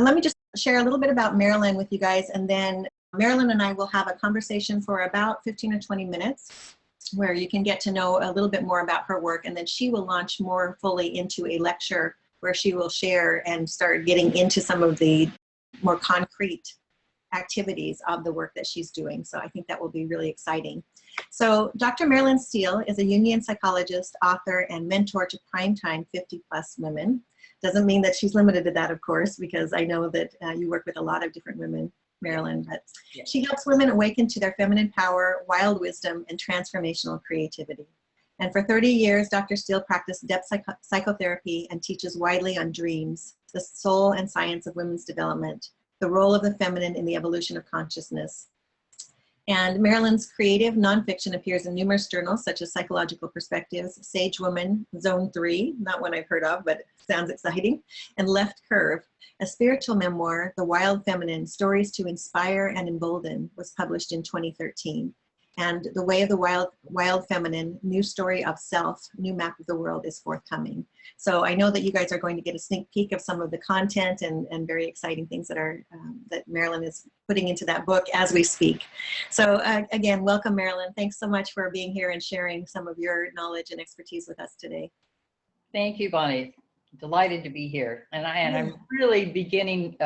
let me just share a little bit about Marilyn with you guys, and then Marilyn and I will have a conversation for about 15 or 20 minutes where you can get to know a little bit more about her work, and then she will launch more fully into a lecture where she will share and start getting into some of the more concrete activities of the work that she's doing. So I think that will be really exciting. So Dr. Marilyn Steele is a Jungian psychologist, author, and mentor to primetime 50-plus women. Doesn't mean that she's limited to that, of course, because I know that you work with a lot of different women, Marilyn, but she helps women awaken to their feminine power, wild wisdom, and transformational creativity. And for 30 years, Dr. Steele practiced depth psychotherapy and teaches widely on dreams, the soul and science of women's development, the role of the feminine in the evolution of consciousness. And Marilyn's creative nonfiction appears in numerous journals such as Psychological Perspectives, Sage Woman, Zone 3, not one I've heard of, but sounds exciting, and Left Curve. A spiritual memoir, The Wild Feminine, Stories to Inspire and Embolden, was published in 2013. And The Way of the Wild Feminine, New Story of Self, New Map of the World is forthcoming. So I know that you guys are going to get a sneak peek of some of the content and very exciting things that are that Marilyn is putting into that book as we speak. So again, welcome, Marilyn. Thanks so much for being here and sharing some of your knowledge and expertise with us today. Thank you, Bonnie. Delighted to be here. And I'm really beginning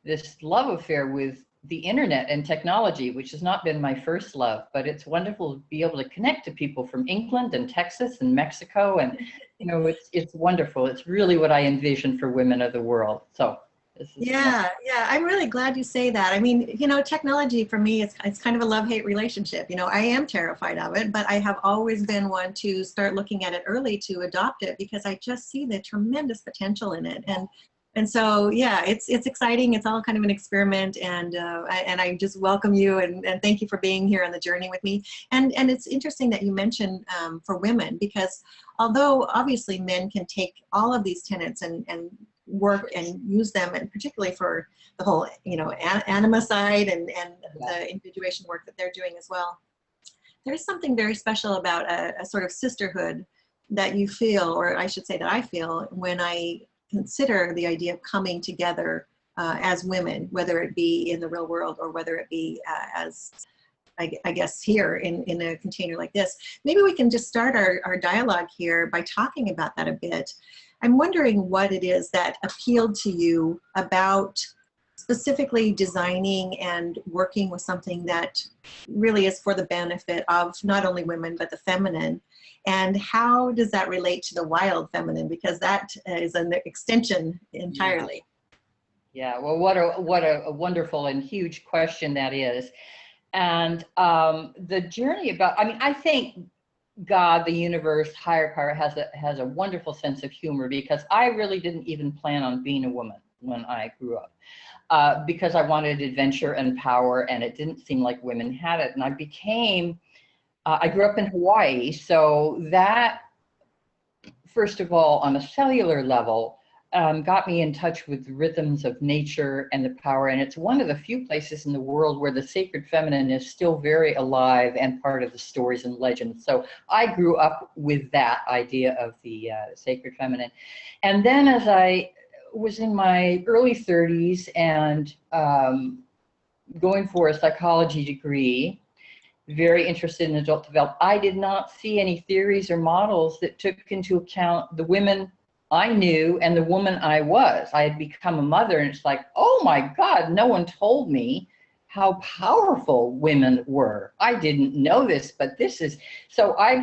this love affair with the internet and technology, which has not been my first love, but it's wonderful to be able to connect to people from England and Texas and Mexico, and you know, it's wonderful. It's really what I envision for women of the world. So this is yeah, I'm really glad you say that. I mean, you know, technology for me, it's kind of a love-hate relationship. You know, I am terrified of it, but I have always been one to start looking at it early to adopt it because I just see the tremendous potential in it. And so, yeah, it's exciting. It's all kind of an experiment, and I just welcome you and thank you for being here on the journey with me. And it's interesting that you mentioned for women, because although obviously men can take all of these tenets and work and use them, and particularly for the whole, you know, anima side and the individuation work that they're doing as well, there's something very special about a sort of sisterhood that you feel, or I should say that I feel, when I consider the idea of coming together as women, whether it be in the real world or whether it be as, I guess, here in a container like this. Maybe we can just start our dialogue here by talking about that a bit. I'm wondering what it is that appealed to you about specifically designing and working with something that really is for the benefit of not only women, but the feminine. And how does that relate to the wild feminine? Because that is an extension entirely. Yeah, well, what a wonderful and huge question that is. And the journey about, I mean, I think God, the universe, higher power has a wonderful sense of humor, because I really didn't even plan on being a woman when I grew up, because I wanted adventure and power, and it didn't seem like women had it. And I became, I grew up in Hawaii, so that, first of all, on a cellular level, got me in touch with the rhythms of nature and the power. And it's one of the few places in the world where the sacred feminine is still very alive and part of the stories and legends. So I grew up with that idea of the sacred feminine. And then as I was in my early 30s and going for a psychology degree, very interested in adult development, I did not see any theories or models that took into account the women I knew and the woman I was. I had become a mother, and it's like, oh my God, no one told me how powerful women were. I didn't know this, but this is, so out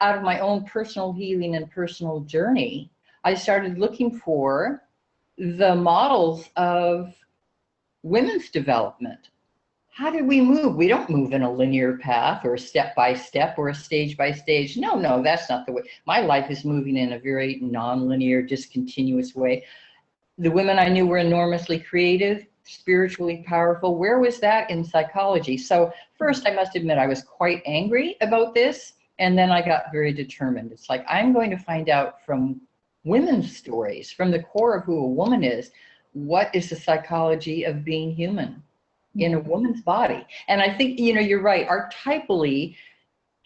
of my own personal healing and personal journey, I started looking for the models of women's development. How did we move? We don't move in a linear path or a step by step or a stage by stage. No, that's not the way. My life is moving in a very non-linear, discontinuous way. The women I knew were enormously creative, spiritually powerful. Where was that in psychology? So first, I must admit, I was quite angry about this. And then I got very determined. It's like, I'm going to find out from women's stories, from the core of who a woman is, what is the psychology of being human in a woman's body. And I think, you know, you're right. Archetypally,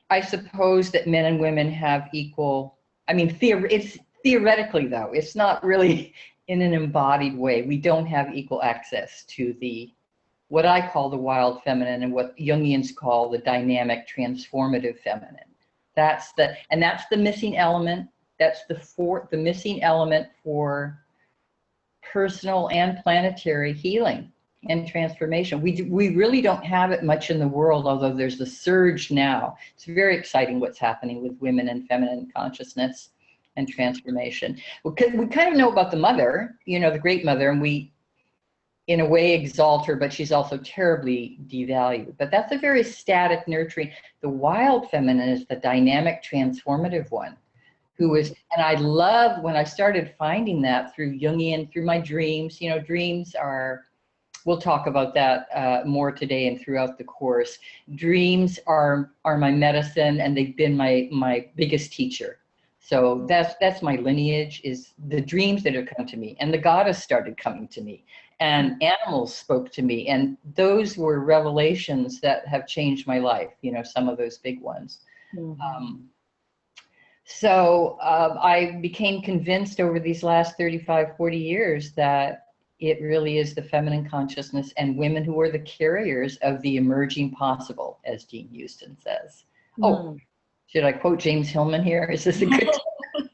I suppose that men and women have equal, I mean, it's theoretically though, it's not really in an embodied way. We don't have equal access to the, what I call the wild feminine and what Jungians call the dynamic transformative feminine. That's the missing element. That's the missing element for personal and planetary healing and transformation. We really don't have it much in the world, although there's a surge now. It's very exciting what's happening with women and feminine consciousness and transformation. Because we kind of know about the mother, you know, the great mother, and we in a way exalt her, but she's also terribly devalued. But that's a very static, nurturing. The wild feminine is the dynamic, transformative one, who is, and I love when I started finding that through Jungian, through my dreams. You know, dreams are, we'll talk about that more today and throughout the course. Dreams are my medicine, and they've been my biggest teacher. So that's my lineage, is the dreams that have come to me, and the goddess started coming to me, and animals spoke to me, and those were revelations that have changed my life, you know, some of those big ones. Mm-hmm. So I became convinced over these last 35, 40 years that it really is the feminine consciousness and women who are the carriers of the emerging possible, as Jean Houston says. Oh, should I quote James Hillman here? Is this a good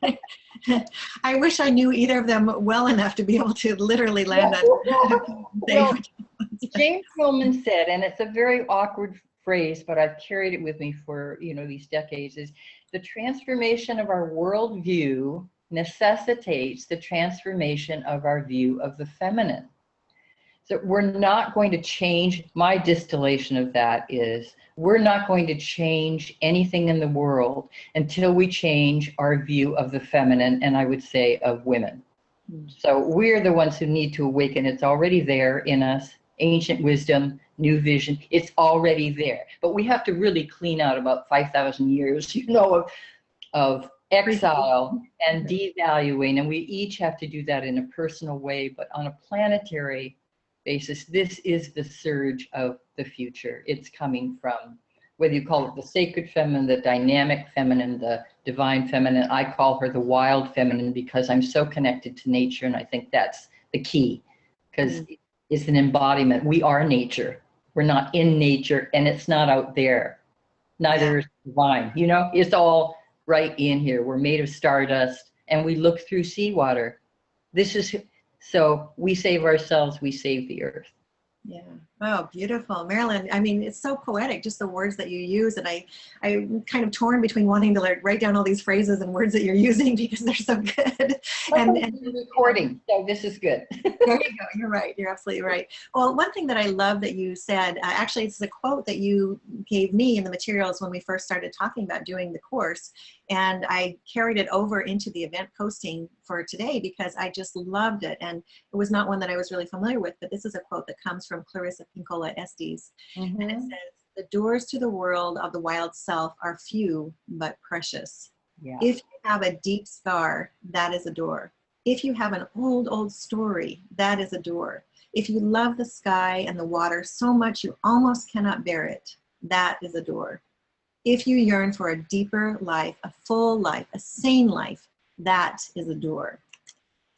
time? I wish I knew either of them well enough to be able to literally land on. Well, James Hillman said, and it's a very awkward phrase, but I've carried it with me for, you know, these decades, is the transformation of our worldview necessitates the transformation of our view of the feminine. So we're not going to change, my distillation of that is, we're not going to change anything in the world until we change our view of the feminine, and I would say of women. So we're the ones who need to awaken. It's already there in us, ancient wisdom, new vision, it's already there. But we have to really clean out about 5,000 years, you know, of exile and devaluing, and we each have to do that in a personal way, but on a planetary basis. This is the surge of the future. It's coming from, whether you call it the sacred feminine, the dynamic feminine, the divine feminine. I call her the wild feminine because I'm so connected to nature, and I think that's the key, because it's an embodiment. We are nature. We're not in nature, and it's not out there. Neither is divine. You know, it's all right in here. We're made of stardust, and we look through seawater. This is, so we save ourselves, we save the earth. Yeah. Oh, beautiful. Marilyn, I mean, it's so poetic, just the words that you use. And I'm kind of torn between wanting to like write down all these phrases and words that you're using because they're so good. And recording, so this is good. There you go. You're right. You're absolutely right. Well, one thing that I love that you said, actually, it's a quote that you gave me in the materials when we first started talking about doing the course. And I carried it over into the event posting for today because I just loved it. And it was not one that I was really familiar with, but this is a quote that comes from Clarissa Pinkola Estes. And it says, "The doors to the world of the wild self are few, but precious. Yeah. If you have a deep scar, that is a door. If you have an old story, that is a door. If you love the sky and the water so much you almost cannot bear it, that is a door. If you yearn for a deeper life, a full life, a sane life, that is a door."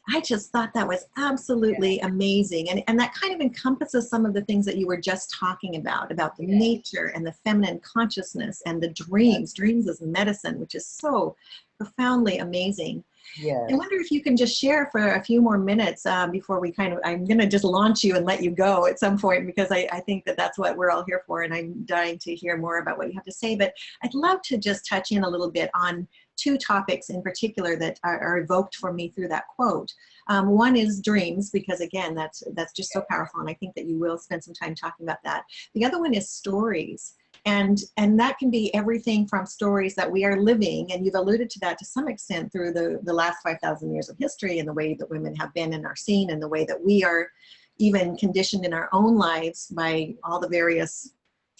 I just thought that was absolutely amazing. And that kind of encompasses some of the things that you were just talking about the nature and the feminine consciousness and the dreams. Dreams as medicine, which is so profoundly amazing. I wonder if you can just share for a few more minutes before we I'm going to just launch you and let you go at some point, because I think that that's what we're all here for, and I'm dying to hear more about what you have to say. But I'd love to just touch in a little bit on two topics in particular that are evoked for me through that quote. One is dreams, because again, that's just so powerful, and I think that you will spend some time talking about that. The other one is stories. And that can be everything from stories that we are living, and you've alluded to that to some extent through the last 5,000 years of history and the way that women have been and are seen, and the way that we are even conditioned in our own lives by all the various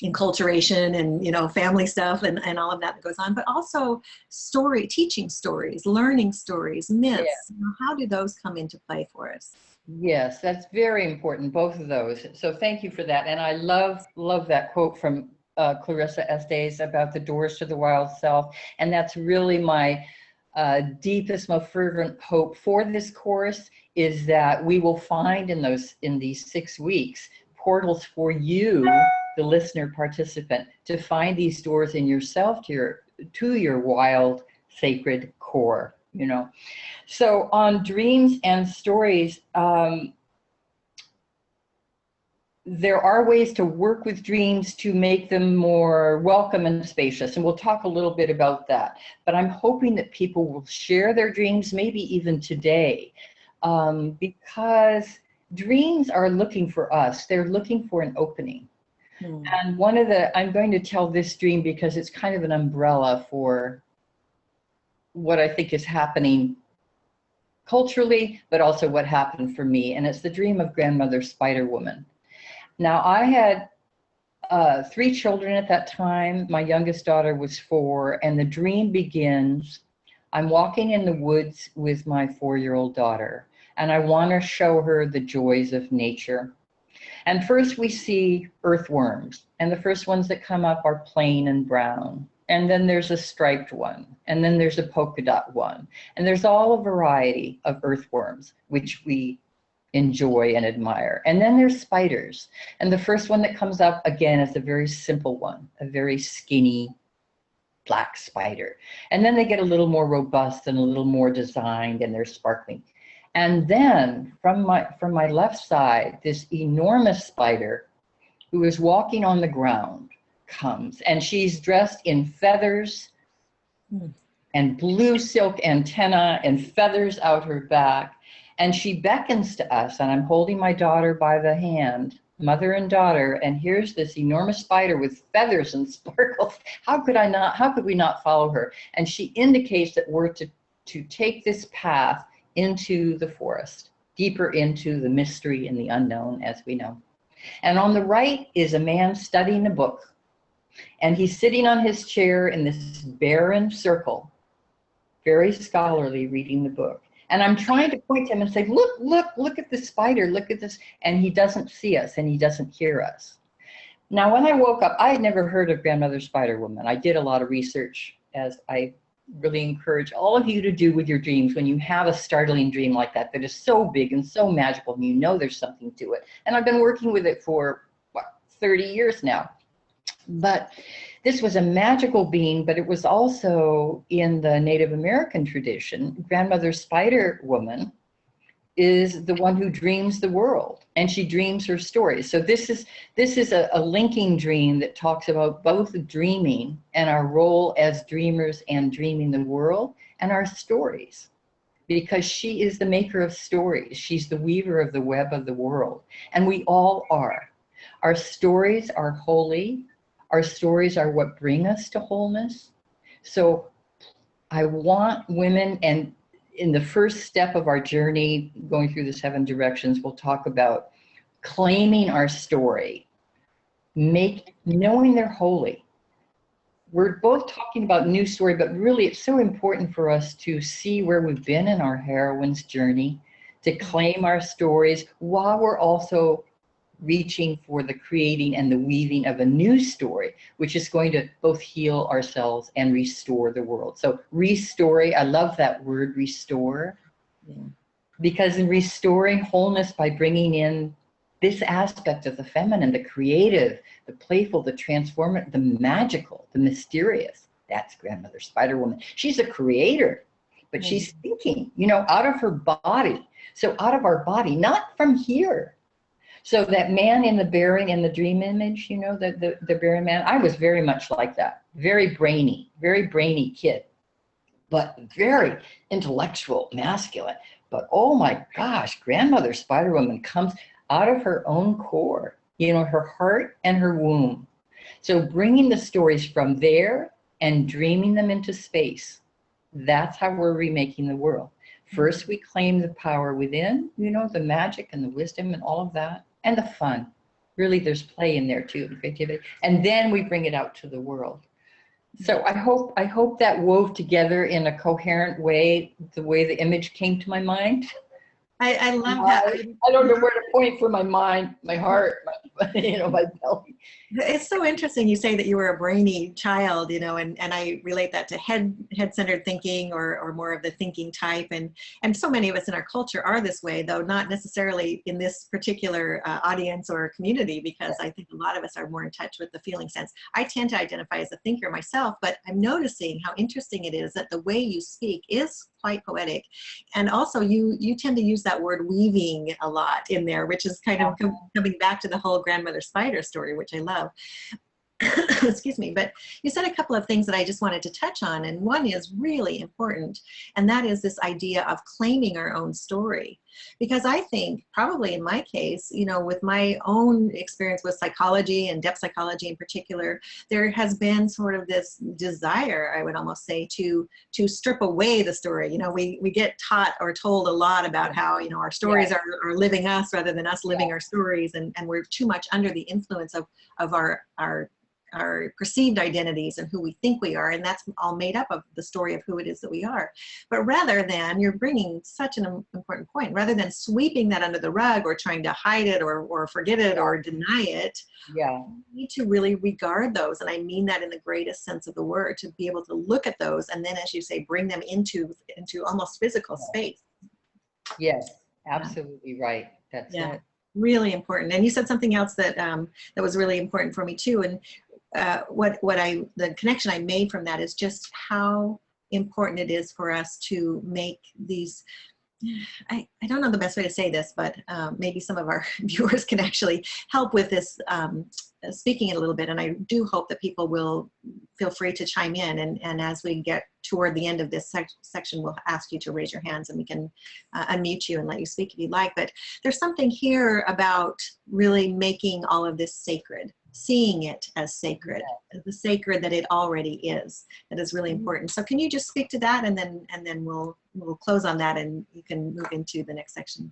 enculturation and, you know, family stuff and all of that goes on, but also teaching stories, learning stories, myths. You know, how do those come into play for us? Yes, that's very important, both of those. So thank you for that. And I love that quote from Clarissa Estes about the doors to the wild self. And that's really my deepest, most fervent hope for this course is that we will find in these 6 weeks portals for you, the listener participant, to find these doors in yourself to your wild, sacred core, you know. So on dreams and stories, there are ways to work with dreams to make them more welcome and spacious, and we'll talk a little bit about that. But I'm hoping that people will share their dreams, maybe even today, because dreams are looking for us. They're looking for an opening. And I'm going to tell this dream because it's kind of an umbrella for what I think is happening culturally, but also what happened for me. And it's the dream of Grandmother Spider Woman. Now, I had 3 children at that time. My youngest daughter was 4, and the dream begins. I'm walking in the woods with my 4-year-old daughter, and I want to show her the joys of nature. And first we see earthworms, and the first ones that come up are plain and brown. And then there's a striped one, and then there's a polka dot one. And there's all a variety of earthworms, which we enjoy and admire. And then there's spiders. And the first one that comes up again is a very simple one, a very skinny black spider. And then they get a little more robust and a little more designed, and they're sparkling. And then from my left side, this enormous spider who is walking on the ground comes, and she's dressed in feathers and blue silk antenna and feathers out her back. And she beckons to us, and I'm holding my daughter by the hand, mother and daughter, and here's this enormous spider with feathers and sparkles. How could we not follow her? And she indicates that we're to take this path into the forest, deeper into the mystery and the unknown, as we know. And on the right is a man studying a book, and he's sitting on his chair in this barren circle, very scholarly, reading the book. And I'm trying to point to him and say, look at this spider, look at this. And he doesn't see us, and he doesn't hear us. Now, when I woke up, I had never heard of Grandmother Spider Woman. I did a lot of research, as I really encourage all of you to do with your dreams when you have a startling dream like that is so big and so magical, and you know there's something to it. And I've been working with it for, 30 years now. But this was a magical being, but it was also in the Native American tradition. Grandmother Spider Woman is the one who dreams the world, and she dreams her stories. So this is a linking dream that talks about both dreaming and our role as dreamers and dreaming the world, and our stories, because she is the maker of stories. She's the weaver of the web of the world, and we all are. Our stories are holy. Our stories are what bring us to wholeness. So I want women, and in the first step of our journey, going through the 7 directions, we'll talk about claiming our story, knowing they're holy. We're both talking about new story, but really it's so important for us to see where we've been in our heroine's journey, to claim our stories while we're also reaching for the creating and the weaving of a new story, which is going to both heal ourselves and restore the world. So restoring, I love that word, restore, because in restoring wholeness by bringing in this aspect of the feminine, the creative, the playful, the transformative, the magical, the mysterious, that's Grandmother Spider Woman. She's a creator, but she's thinking, out of her body. So out of our body, not from here. So that man in the dream image, the barren man, I was very much like that. Very brainy kid, but very intellectual, masculine. But oh my gosh, Grandmother Spider Woman comes out of her own core, her heart and her womb. So bringing the stories from there and dreaming them into space, that's how we're remaking the world. First, we claim the power within, the magic and the wisdom and all of that. And the fun. Really, there's play in there too, creativity. And then we bring it out to the world. So I hope that wove together in a coherent way, the way the image came to my mind. I love that. I don't know where to point for my mind, my heart, my belly. It's so interesting you say that you were a brainy child, you know, and I relate that to head-centered thinking or more of the thinking type. And so many of us in our culture are this way, though not necessarily in this particular audience or community, because I think a lot of us are more in touch with the feeling sense. I tend to identify as a thinker myself, but I'm noticing how interesting it is that the way you speak is quite poetic. And also you tend to use that word weaving a lot in there, which is kind of coming back to the whole grandmother spider story, which I love. Excuse me, but you said a couple of things that I just wanted to touch on, and one is really important, and that is this idea of claiming our own story. Because I think, probably in my case, you know, with my own experience with psychology and depth psychology in particular, there has been sort of this desire, I would almost say, to strip away the story. You know, we get taught or told a lot about how, you know, our stories are living us rather than us living our stories, and we're too much under the influence of our perceived identities and who we think we are, and that's all made up of the story of who it is that we are. But rather than, you're bringing such an important point, rather than sweeping that under the rug or trying to hide it or forget it or deny it, we need to really regard those, and I mean that in the greatest sense of the word, to be able to look at those and then, as you say, bring them into almost physical space. Yes, absolutely right. That's it. Really important. And you said something else that that was really important for me too. And the connection I made from that is just how important it is for us to make these, I don't know the best way to say this, but maybe some of our viewers can actually help with this, speaking it a little bit. And I do hope that people will feel free to chime in. And as we get toward the end of this section, we'll ask you to raise your hands and we can unmute you and let you speak if you'd like. But there's something here about really making all of this sacred, seeing it as sacred, the sacred that it already is. That is really important. So can you just speak to that, and then we'll close on that, and you can move into the next section.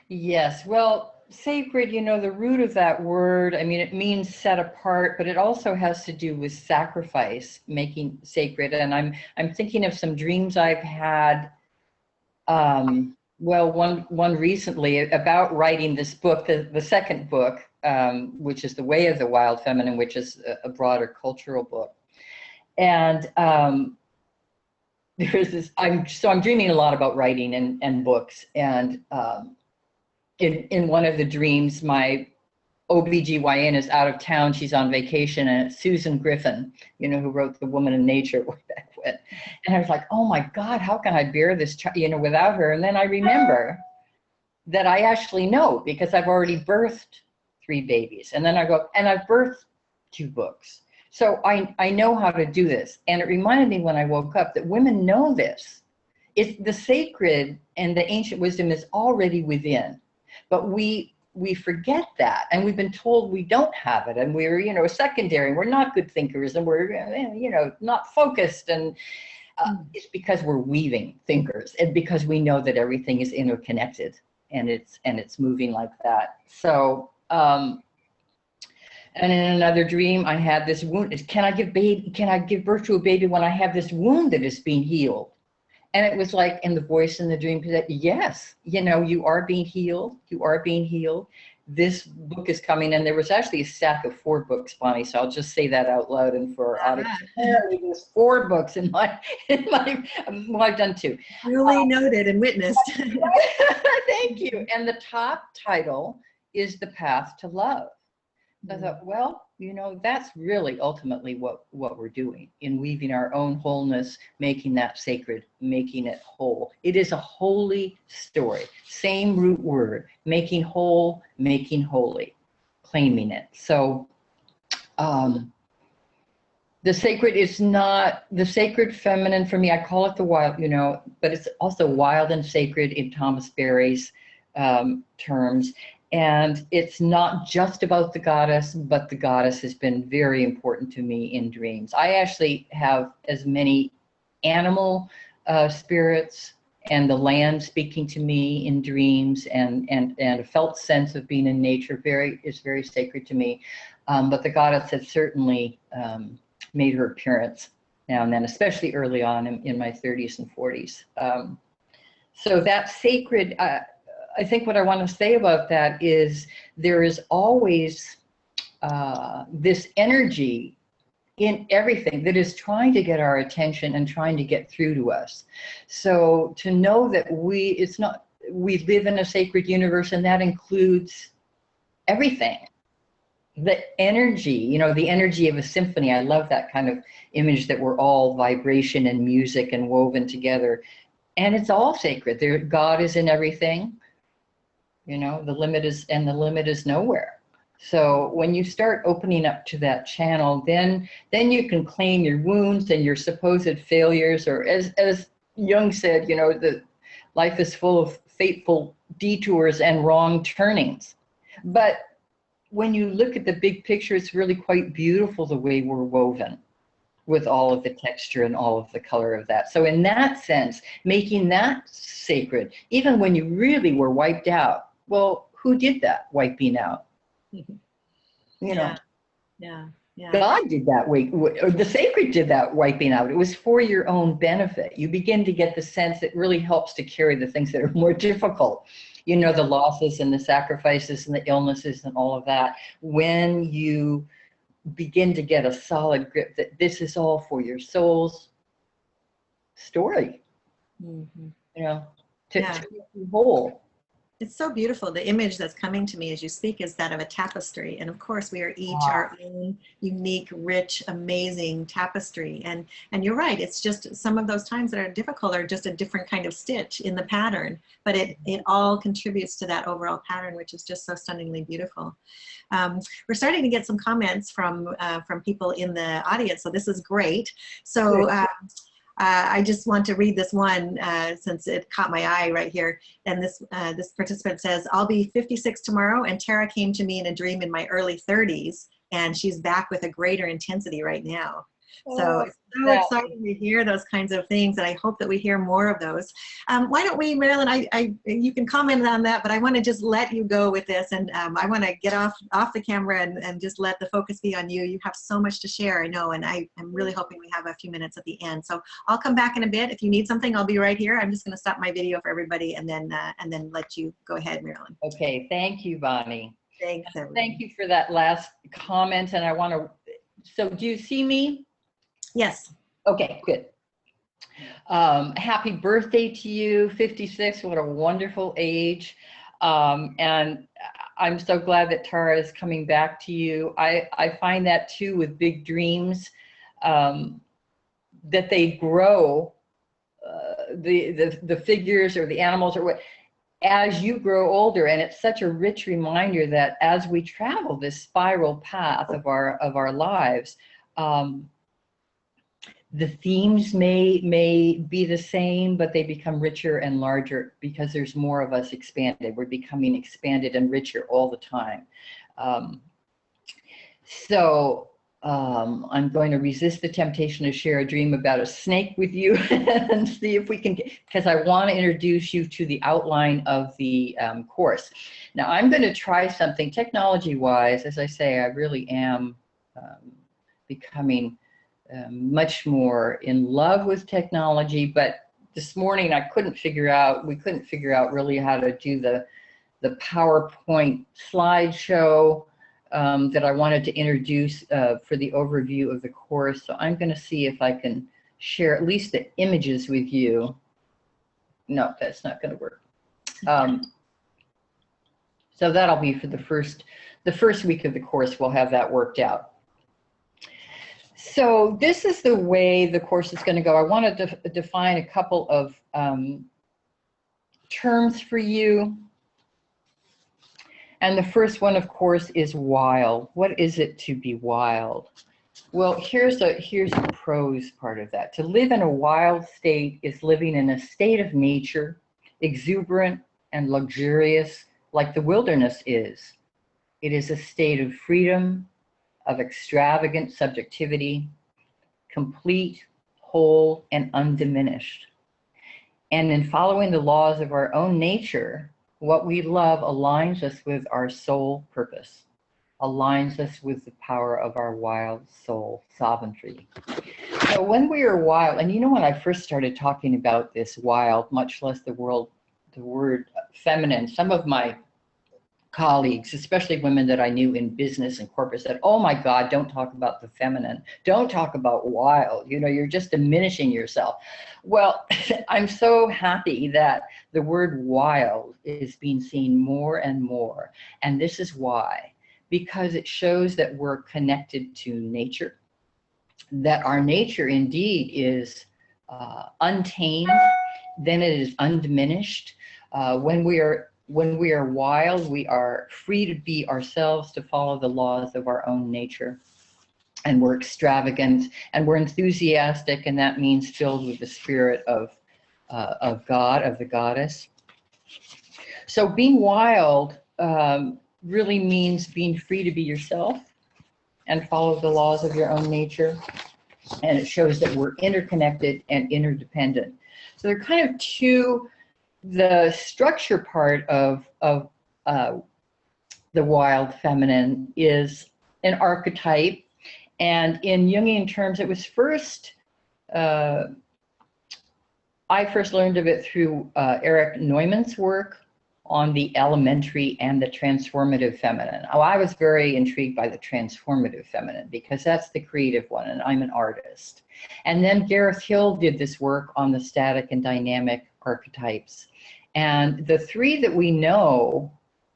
Yes, well, sacred, you know, the root of that word, I mean, it means set apart, but it also has to do with sacrifice, making sacred. And I'm thinking of some dreams I've had. Well, one recently about writing this book, the second book, which is The Way of the Wild Feminine, which is a broader cultural book. And there's this, I'm dreaming a lot about writing and books. And in one of the dreams, my OBGYN is out of town. She's on vacation, and it's Susan Griffin, you know, who wrote The Woman in Nature way back when. And I was like, oh my God, how can I bear this, you know, without her? And then I remember that I actually know, because I've already birthed 3 babies. And then I go, and I've birthed 2 books. So I know how to do this. And it reminded me when I woke up that women know this. It's the sacred and the ancient wisdom is already within. But we forget that, and we've been told we don't have it, and we're, you know, secondary, we're not good thinkers, and we're, you know, not focused, and it's because we're weaving thinkers, and because we know that everything is interconnected, and it's moving like that. So and in another dream, I had this wound. Can I give birth to a baby when I have this wound that is being healed? And it was like, in the voice in the dream said, yes, you know, you are being healed. You are being healed. This book is coming. And there was actually a stack of 4 books, Bonnie. So I'll just say that out loud and for our audience. There's 4 books in my, well, I've done 2. Really noted and witnessed. Thank you. And the top title is The Path to Love. I thought, well, you know, that's really ultimately what we're doing in weaving our own wholeness, making that sacred, making it whole. It is a holy story. Same root word, making whole, making holy, claiming it. So the sacred is not the sacred feminine for me. I call it the wild, you know, but it's also wild and sacred in Thomas Berry's terms. And it's not just about the goddess, but the goddess has been very important to me in dreams. I actually have as many animal spirits and the land speaking to me in dreams, and a felt sense of being in nature is very sacred to me. But the goddess has certainly made her appearance now and then, especially early on in my 30s and 40s. So that sacred, I think what I want to say about that is there is always this energy in everything that is trying to get our attention and trying to get through to us. So to know that we live in a sacred universe, and that includes everything. The energy, you know, the energy of a symphony. I love that kind of image that we're all vibration and music and woven together. And it's all sacred. God is in everything. You know, the limit is nowhere. So when you start opening up to that channel, then you can claim your wounds and your supposed failures, or as Jung said, you know, the life is full of fateful detours and wrong turnings. But when you look at the big picture, it's really quite beautiful the way we're woven, with all of the texture and all of the color of that. So in that sense, making that sacred, even when you really were wiped out, well, who did that wiping out? You know, yeah. God did that or the sacred did that wiping out. It was for your own benefit. You begin to get the sense it really helps to carry the things that are more difficult. You know, the losses and the sacrifices and the illnesses and all of that. When you begin to get a solid grip that this is all for your soul's story, you know, to make you whole. It's so beautiful. The image that's coming to me as you speak is that of a tapestry. And of course, we are each our own unique, rich, amazing tapestry. And you're right. It's just some of those times that are difficult are just a different kind of stitch in the pattern. But it all contributes to that overall pattern, which is just so stunningly beautiful. We're starting to get some comments from people in the audience. So this is great. So I just want to read this one since it caught my eye right here. And this participant says, I'll be 56 tomorrow, and Tara came to me in a dream in my early 30s, and she's back with a greater intensity right now. So it's so exciting to hear those kinds of things, and I hope that we hear more of those. Why don't we, Marilyn, you can comment on that, but I want to just let you go with this, and I want to get off the camera and just let the focus be on you. You have so much to share, I know, and I'm really hoping we have a few minutes at the end. So I'll come back in a bit. If you need something, I'll be right here. I'm just going to stop my video for everybody and then let you go ahead, Marilyn. Okay, thank you, Bonnie. Thanks, everyone. Thank you for that last comment, and I want to, so do you see me? Yes. Okay, good. Happy birthday to you, 56. What a wonderful age. And I'm so glad that Tara is coming back to you. I find that too with big dreams, that they grow, the figures or the animals or what, as you grow older. And it's such a rich reminder that as we travel this spiral path of our lives, the themes may be the same, but they become richer and larger because there's more of us expanded. We're becoming expanded and richer all the time. I'm going to resist the temptation to share a dream about a snake with you and see if we can, because I want to introduce you to the outline of the course. Now I'm going to try something technology-wise. As I say, I really am becoming much more in love with technology, but this morning we couldn't figure out really how to do the PowerPoint slideshow that I wanted to introduce for the overview of the course. So I'm going to see if I can share at least the images with you. No, that's not going to work. So that'll be for the first week of the course. We'll have that worked out. So this is the way the course is going to go. I want to define a couple of terms for you. And the first one, of course, is wild. What is it to be wild? Well, here's a prose part of that. To live in a wild state is living in a state of nature, exuberant and luxurious, like the wilderness is. It is a state of freedom, of extravagant subjectivity, complete, whole, and undiminished. And in following the laws of our own nature, what we love aligns us with our soul purpose, aligns us with the power of our wild soul sovereignty. So when we are wild, and you know, when I first started talking about this wild, much less the word feminine, some of my colleagues, especially women that I knew in business and corporate, said, oh my God, don't talk about the feminine. Don't talk about wild. You know, you're just diminishing yourself. Well, I'm so happy that the word wild is being seen more and more. And this is why, because it shows that we're connected to nature, that our nature indeed is untamed, then it is undiminished. When we are wild, we are free to be ourselves, to follow the laws of our own nature. And we're extravagant and we're enthusiastic, and that means filled with the spirit of God, of the goddess. So being wild really means being free to be yourself and follow the laws of your own nature. And it shows that we're interconnected and interdependent. So there are kind of two. The structure part of the wild feminine is an archetype, and in Jungian terms, it was first, I first learned of it through Erich Neumann's work on the elementary and the transformative feminine. Oh, I was very intrigued by the transformative feminine because that's the creative one, and I'm an artist. And then Gareth Hill did this work on the static and dynamic archetypes. And the three that we know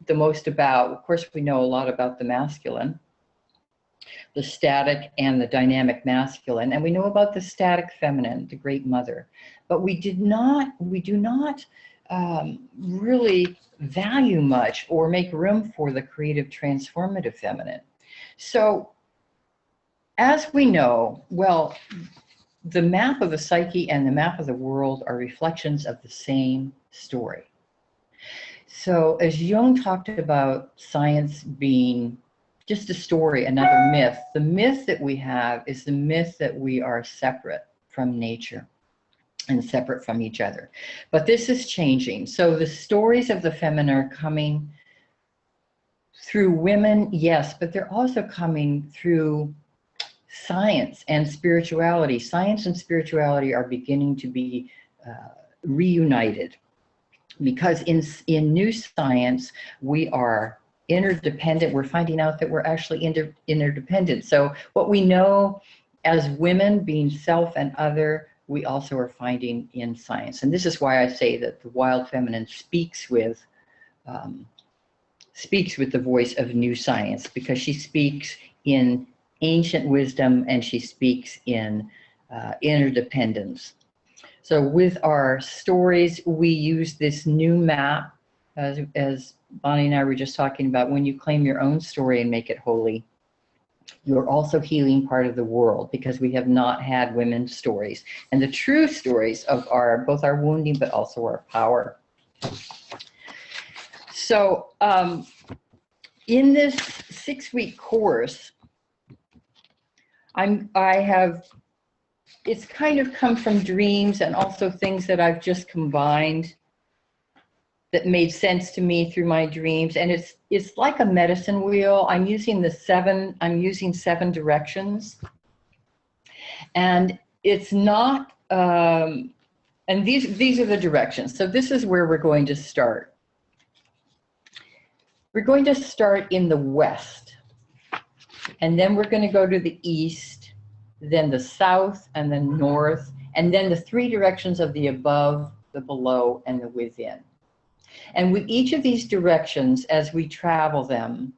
the most about, of course, we know a lot about the masculine, the static and the dynamic masculine, and we know about the static feminine, the great mother. But we do not really value much or make room for the creative transformative feminine. So as we know, well, the map of the psyche and the map of the world are reflections of the same story. So as Jung talked about science being just a story, another myth, the myth that we have is the myth that we are separate from nature and separate from each other. But this is changing. So the stories of the feminine are coming through women, yes, but they're also coming through science and spirituality. Science and spirituality are beginning to be reunited, because in new science, we are interdependent. We're finding out that we're actually interdependent. So what we know as women being self and other, we also are finding in science. And this is why I say that the wild feminine speaks with the voice of new science, because she speaks in ancient wisdom and she speaks in interdependence. So with our stories, we use this new map, as Bonnie and I were just talking about. When you claim your own story and make it holy, you're also healing part of the world, because we have not had women's stories and the true stories of both our wounding but also our power. So in this 6-week course, it's kind of come from dreams and also things that I've just combined that made sense to me through my dreams. And it's like a medicine wheel. I'm using 7 directions. And it's not, and these are the directions. So this is where we're going to start. We're going to start in the west, and then we're going to go to the east, then the south, and then north, and then the 3 directions of the above, the below, and the within. And with each of these directions, as we travel them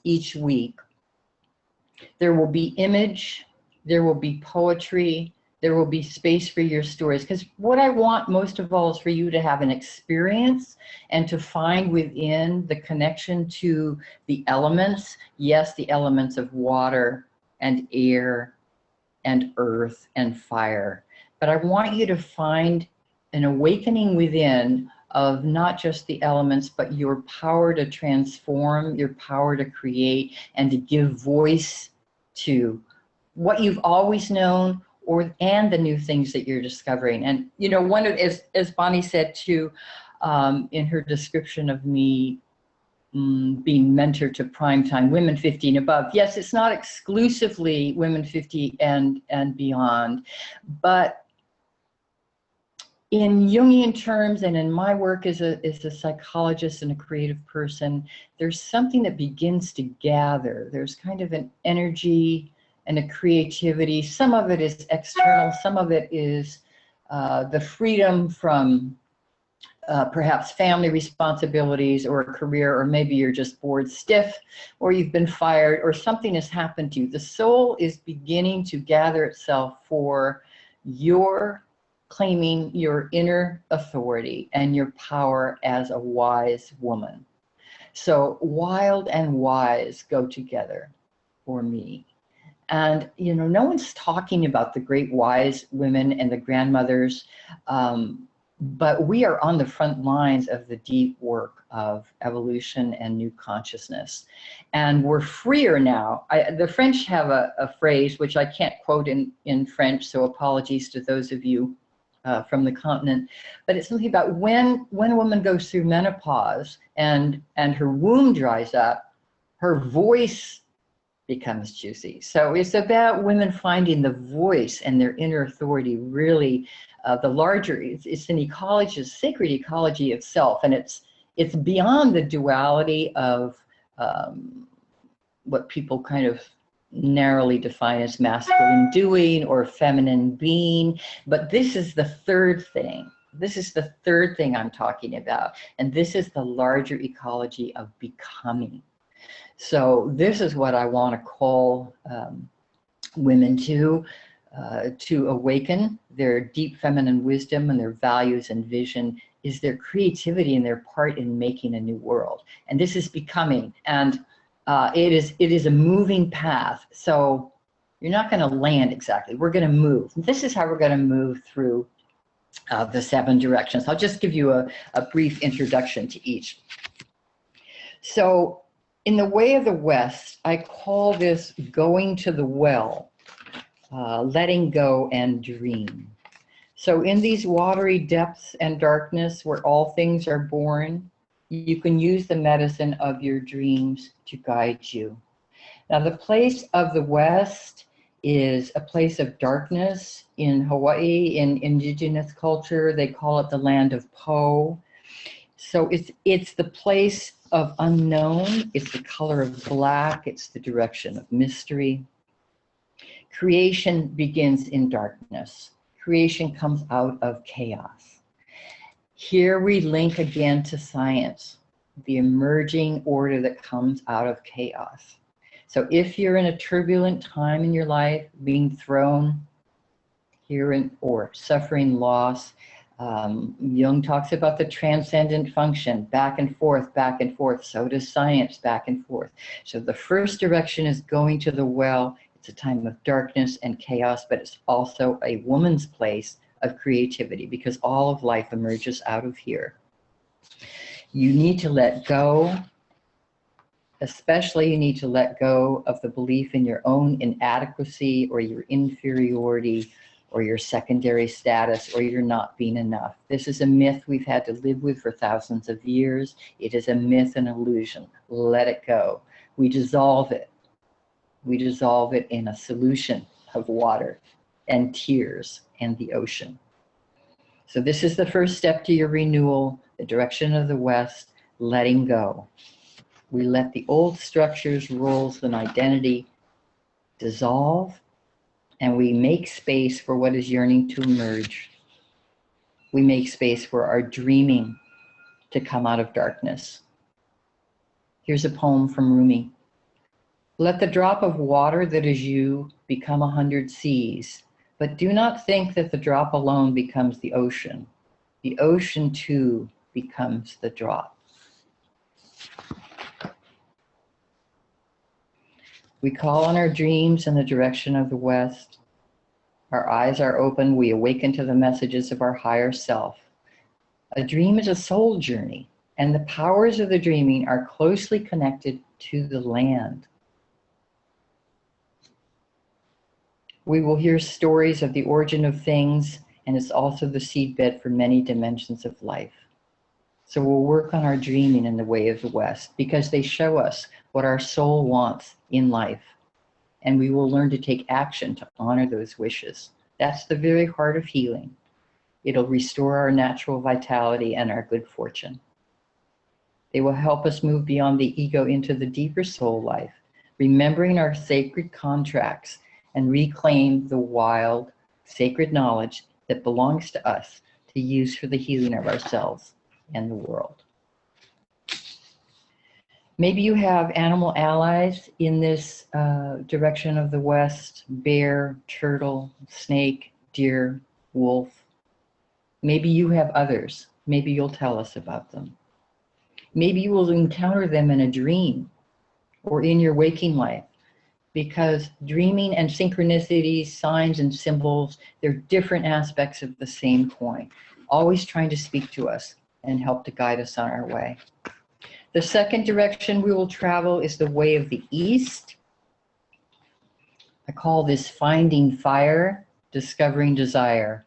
each week, there will be image, there will be poetry, there will be space for your stories. Because what I want most of all is for you to have an experience and to find within the connection to the elements. Yes, the elements of water and air and earth and fire. But I want you to find an awakening within of not just the elements, but your power to transform, your power to create, and to give voice to what you've always known, and the new things that you're discovering. And you know, one of, as Bonnie said too, in her description of me being mentor to primetime women 50 and above. Yes, it's not exclusively women 50 and beyond, but in Jungian terms, and in my work as a psychologist and a creative person, there's something that begins to gather. There's kind of an energy and a creativity. Some of it is external, some of it is the freedom from perhaps family responsibilities or a career, or maybe you're just bored stiff, or you've been fired, or something has happened to you. The soul is beginning to gather itself for your claiming your inner authority and your power as a wise woman. So wild and wise go together for me. And, you know, no one's talking about the great wise women and the grandmothers, but we are on the front lines of the deep work of evolution and new consciousness. And we're freer now. The French have a phrase, which I can't quote in French, so apologies to those of you from the continent, but it's something about when a woman goes through menopause and her womb dries up, her voice becomes juicy. So it's about women finding the voice and their inner authority, really the larger, it's an ecology, a sacred ecology of self, and it's beyond the duality of what people kind of narrowly define as masculine doing or feminine being. But this is the third thing. This is the third thing I'm talking about. And this is the larger ecology of becoming. So this is what I want to call women to awaken their deep feminine wisdom and their values and vision, is their creativity and their part in making a new world. And this is becoming, and it is a moving path. So you're not going to land exactly. We're going to move. This is how we're going to move through the 7 directions. I'll just give you a brief introduction to each. So in the way of the West, I call this going to the well, letting go and dream. So in these watery depths and darkness where all things are born, you can use the medicine of your dreams to guide you. Now, the place of the West is a place of darkness. In Hawaii, in indigenous culture, they call it the land of Po. So it's the place of unknown. It's the color of black. It's the direction of mystery. Creation begins in darkness. Creation comes out of chaos. Here we link again to science, the emerging order that comes out of chaos. So if you're in a turbulent time in your life, being thrown here or suffering loss, Jung talks about the transcendent function, back and forth, back and forth. So does science, back and forth. So the first direction is going to the well. It's a time of darkness and chaos, but it's also a woman's place of creativity, because all of life emerges out of here. You need to let go, especially you need to let go of the belief in your own inadequacy or your inferiority or your secondary status or your not being enough. This is a myth we've had to live with for thousands of years. It is a myth and illusion. Let it go. We dissolve it. We dissolve it in a solution of water and tears and the ocean. So this is the first step to your renewal, the direction of the West, letting go. We let the old structures, roles, and identity dissolve, and we make space for what is yearning to emerge. We make space for our dreaming to come out of darkness. Here's a poem from Rumi. Let the drop of water that is you become 100 seas, but do not think that the drop alone becomes the ocean. The ocean too becomes the drop. We call on our dreams in the direction of the West. Our eyes are open. We awaken to the messages of our higher self. A dream is a soul journey, and the powers of the dreaming are closely connected to the land. We will hear stories of the origin of things, and it's also the seedbed for many dimensions of life. So we'll work on our dreaming in the way of the West, because they show us what our soul wants in life. And we will learn to take action to honor those wishes. That's the very heart of healing, It'll restore our natural vitality and our good fortune. They will help us move beyond the ego into the deeper soul life, remembering our sacred contracts and reclaim the wild, sacred knowledge that belongs to us to use for the healing of ourselves and the world. Maybe you have animal allies in this direction of the West: bear, turtle, snake, deer, wolf. Maybe you have others. Maybe you'll tell us about them. Maybe you will encounter them in a dream or in your waking life, because dreaming and synchronicities, signs and symbols, they're different aspects of the same coin, always trying to speak to us and help to guide us on our way. The second direction we will travel is the way of the East. I call this finding fire, discovering desire.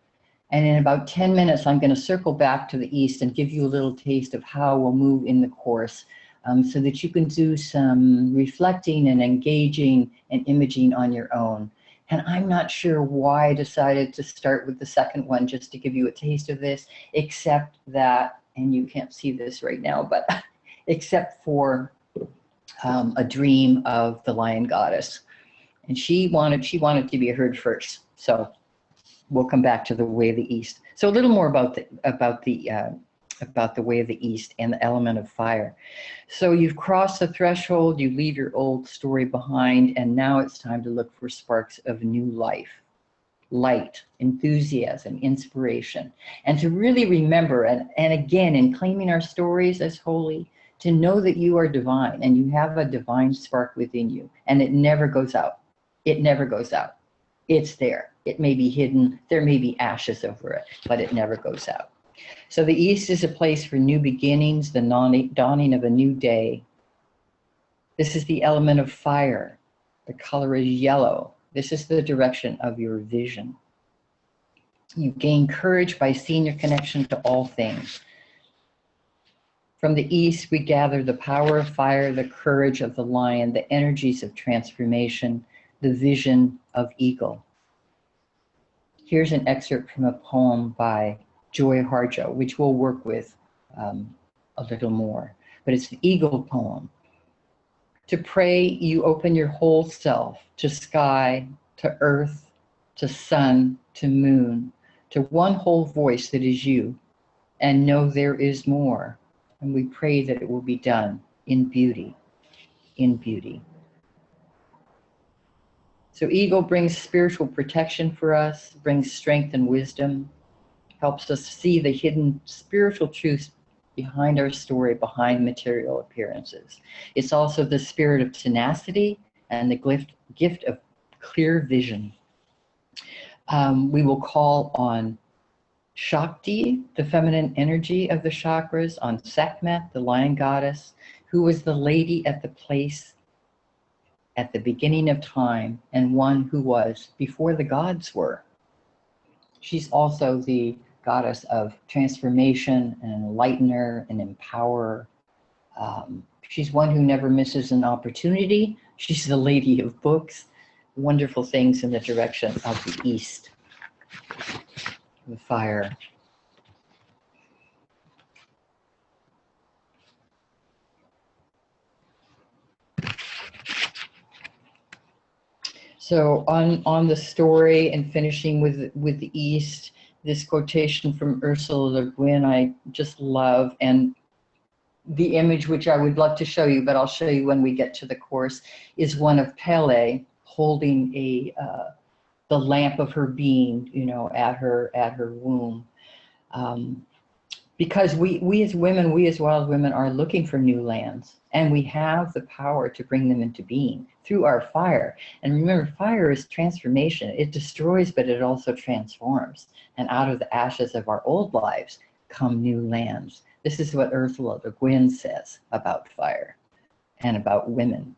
And in about 10 minutes, I'm going to circle back to the East and give you a little taste of how we'll move in the course, so that you can do some reflecting and engaging and imaging on your own. And I'm not sure why I decided to start with the second one, just to give you a taste of this, except that, and you can't see this right now, but except for a dream of the lion goddess. And she wanted to be heard first. So we'll come back to the way of the East. So a little more about the way of the East and the element of fire. So you've crossed the threshold, you leave your old story behind, and now it's time to look for sparks of new life, light, enthusiasm, inspiration, and to really remember, and again, in claiming our stories as holy, to know that you are divine and you have a divine spark within you, and it never goes out. It never goes out. It's there. It may be hidden. There may be ashes over it, but it never goes out. So the East is a place for new beginnings, the dawning of a new day. This is the element of fire. The color is yellow. This is the direction of your vision. You gain courage by seeing your connection to all things. From the East, we gather the power of fire, the courage of the lion, the energies of transformation, the vision of eagle. Here's an excerpt from a poem by Joy Harjo, which we'll work with a little more, but it's the eagle poem. To pray, you open your whole self to sky, to earth, to sun, to moon, to one whole voice that is you, and know there is more. And we pray that it will be done in beauty, in beauty. So eagle brings spiritual protection for us, brings strength and wisdom, helps us see the hidden spiritual truths behind our story, behind material appearances. It's also the spirit of tenacity and the gift of clear vision. We will call on Shakti, the feminine energy of the chakras, on Sekhmet, the lion goddess, who was the lady at the place at the beginning of time and one who was before the gods were. She's also the goddess of transformation, an enlightener, an empowerer. She's one who never misses an opportunity. She's the lady of books, wonderful things in the direction of the East, the fire. So on the story and finishing with the East, this quotation from Ursula Gwen I just love, and the image which I would love to show you, but I'll show you when we get to the course, is one of Pele holding the lamp of her being, you know, at her womb. Because we as women, we as wild women are looking for new lands, and we have the power to bring them into being through our fire. And remember, fire is transformation. It destroys, but it also transforms. And out of the ashes of our old lives come new lands. This is what Ursula Gwen says about fire and about women.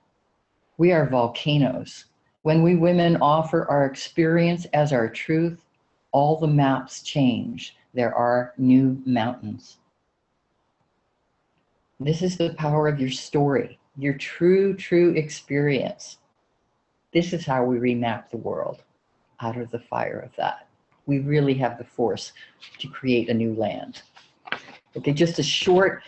We are volcanoes. When we women offer our experience as our truth, all the maps change. There are new mountains. This is the power of your story, your true experience. This is how we remap the world, out of the fire of that. we really have the force to create a new land. Okay, just a short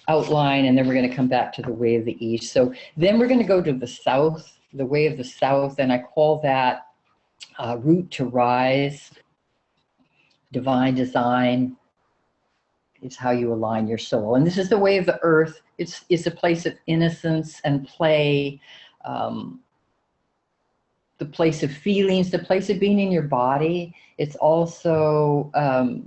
outline, and then we're going to come back to the way of the East. So then we're going to go to the South, the way of the South, and I call that root to rise, divine design. Is how you align your soul. And this is the way of the earth. It's a place of innocence and play, the place of feelings, the place of being in your body. It's also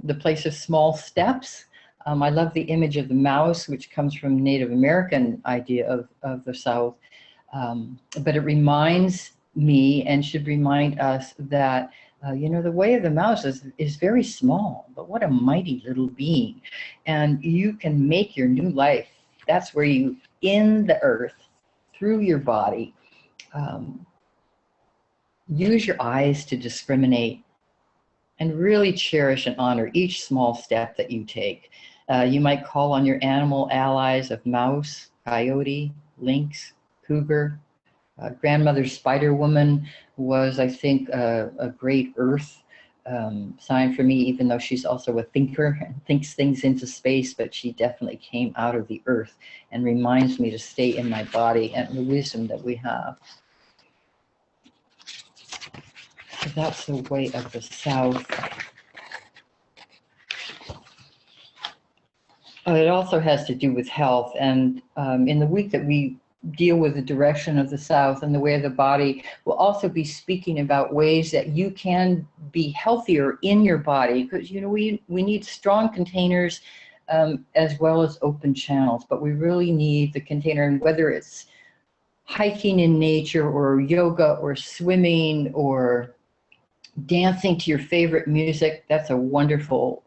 the place of small steps. I love the image of the mouse, which comes from Native American idea of the South. But it reminds me, and should remind us, that you know, the way of the mouse is very small, but what a mighty little being. And you can make your new life. That's where you, in the earth, through your body, use your eyes to discriminate and really cherish and honor each small step that you take. You might call on your animal allies of mouse, coyote, lynx, cougar. Grandmother Spider Woman was, I think, a great earth sign for me, even though she's also a thinker and thinks things into space, but she definitely came out of the earth and reminds me to stay in my body and the wisdom that we have. So that's the way of the South. It also has to do with health, and in the week that we deal with the direction of the South and the way of the body, we'll also be speaking about ways that you can be healthier in your body, because you know we need strong containers as well as open channels, but we really need the container. And whether it's hiking in nature or yoga or swimming or dancing to your favorite music, that's a wonderful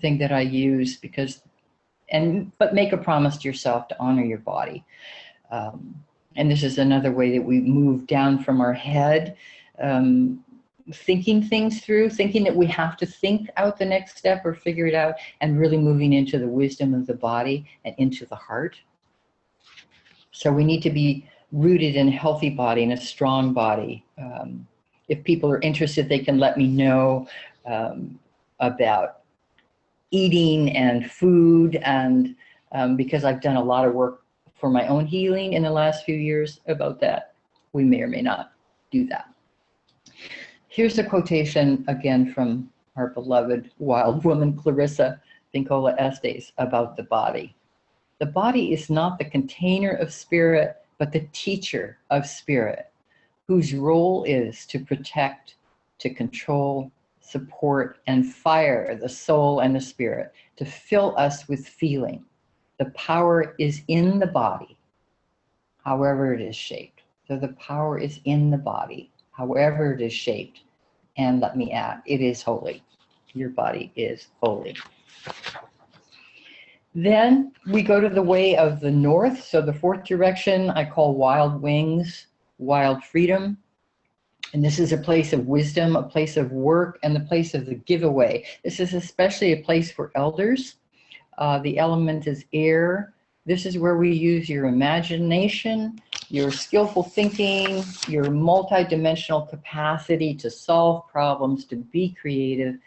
thing that I use, because but make a promise to yourself to honor your body. And this is another way that we move down from our head, thinking things through, thinking that we have to think out the next step or figure it out, and really moving into the wisdom of the body and into the heart. So we need to be rooted in a healthy body and a strong body. If people are interested, they can let me know about eating and food, and because I've done a lot of work for my own healing in the last few years about that, we may or may not do that. Here's a quotation again from our beloved wild woman Clarissa Pinkola Estes about the body. The body is not the container of spirit, but the teacher of spirit, whose role is to protect, to control, support, and fire the soul and the spirit, to fill us with feeling. The power is in the body, however it is shaped. So the power is in the body, however it is shaped. And let me add, it is holy. Your body is holy. Then we go to the way of the North. So the fourth direction I call wild wings, wild freedom. And this is a place of wisdom, a place of work, and the place of the giveaway. This is especially a place for elders. The element is air. This is where we use your imagination, your skillful thinking, your multidimensional capacity to solve problems, to be creative,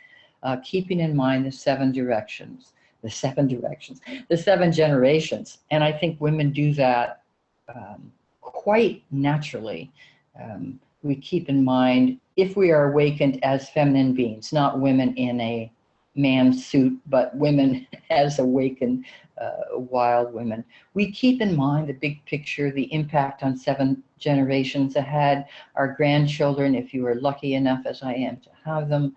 keeping in mind the seven generations. And I think women do that quite naturally. We keep in mind, if we are awakened as feminine beings, not women in a man's suit, but women as awakened wild women, we keep in mind the big picture, the impact on 7 generations ahead, our grandchildren, if you are lucky enough as I am to have them,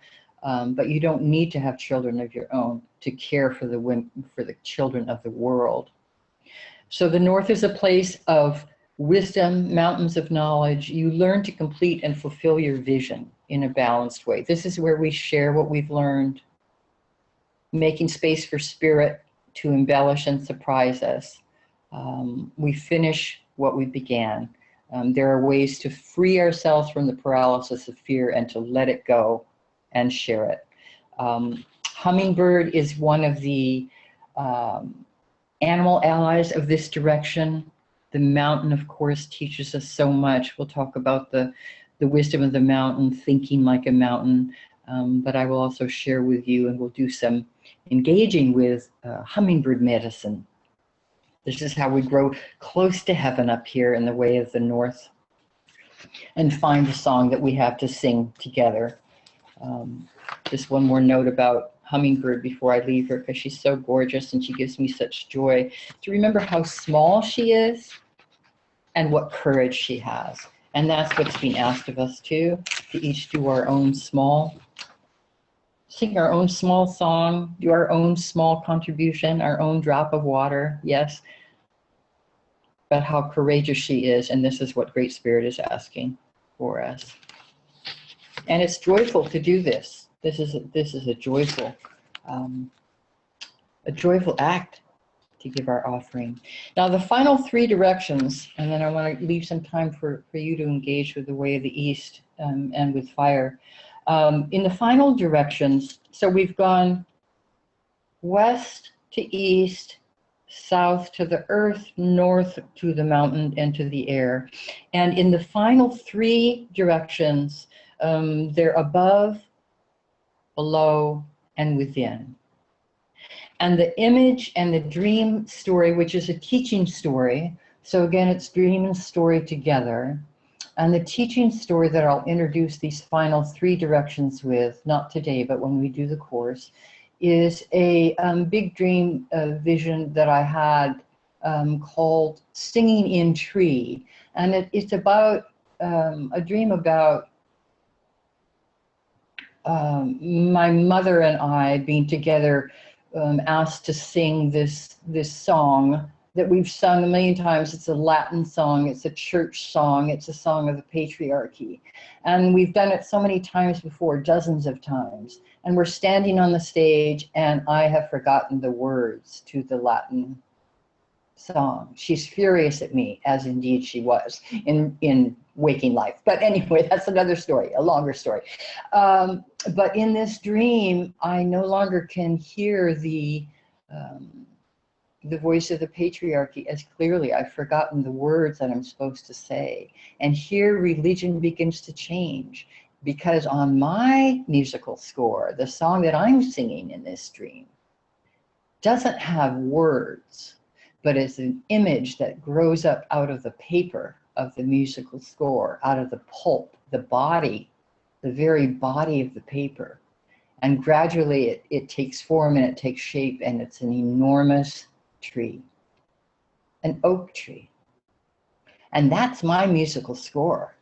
but you don't need to have children of your own to care for the women, for the children of the world. So the North is a place of wisdom, mountains of knowledge. You learn to complete and fulfill your vision in a balanced way. This is where we share what we've learned, making space for spirit to embellish and surprise us. We finish what we began. There are ways to free ourselves from the paralysis of fear and to let it go and share it. Hummingbird is one of the animal allies of this direction. The mountain, of course, teaches us so much. We'll talk about the the wisdom of the mountain, thinking like a mountain. But I will also share with you, and we'll do some engaging with hummingbird medicine. This is how we grow close to heaven up here in the way of the north, and find the song that we have to sing together. Just one more note about hummingbird before I leave her, because she's so gorgeous and she gives me such joy to remember how small she is and what courage she has. And that's what's being asked of us too, to each do our own small, sing our own small song, do our own small contribution, our own drop of water, yes, but how courageous she is. And this is what Great Spirit is asking for us. And it's joyful to do this. This is a joyful act to give our offering. Now the final 3 directions, and then I want to leave some time for you to engage with the way of the East and with fire. In the final directions, so we've gone west to east, south to the earth, north to the mountain, and to the air. And in the final 3 directions, they're above, below, and within. And the image and the dream story, which is a teaching story, so again, it's dream and story together. And the teaching story that I'll introduce these final 3 directions with, not today, but when we do the course, is a big dream vision that I had called Singing in Tree. And it's about a dream about my mother and I being together, asked to sing this song that we've sung a million times. It's a Latin song, it's a church song, it's a song of the patriarchy. And we've done it so many times before, dozens of times. And we're standing on the stage and I have forgotten the words to the Latin song. She's furious at me, as indeed she was in waking life. But anyway, that's another story, a longer story. But in this dream, I no longer can hear the voice of the patriarchy as clearly. I've forgotten the words that I'm supposed to say. And here religion begins to change, because on my musical score, the song that I'm singing in this dream doesn't have words, but it's an image that grows up out of the paper of the musical score, out of the pulp, the body, the very body of the paper. And gradually it takes form and it takes shape, and it's an enormous tree, an oak tree. And that's my musical score.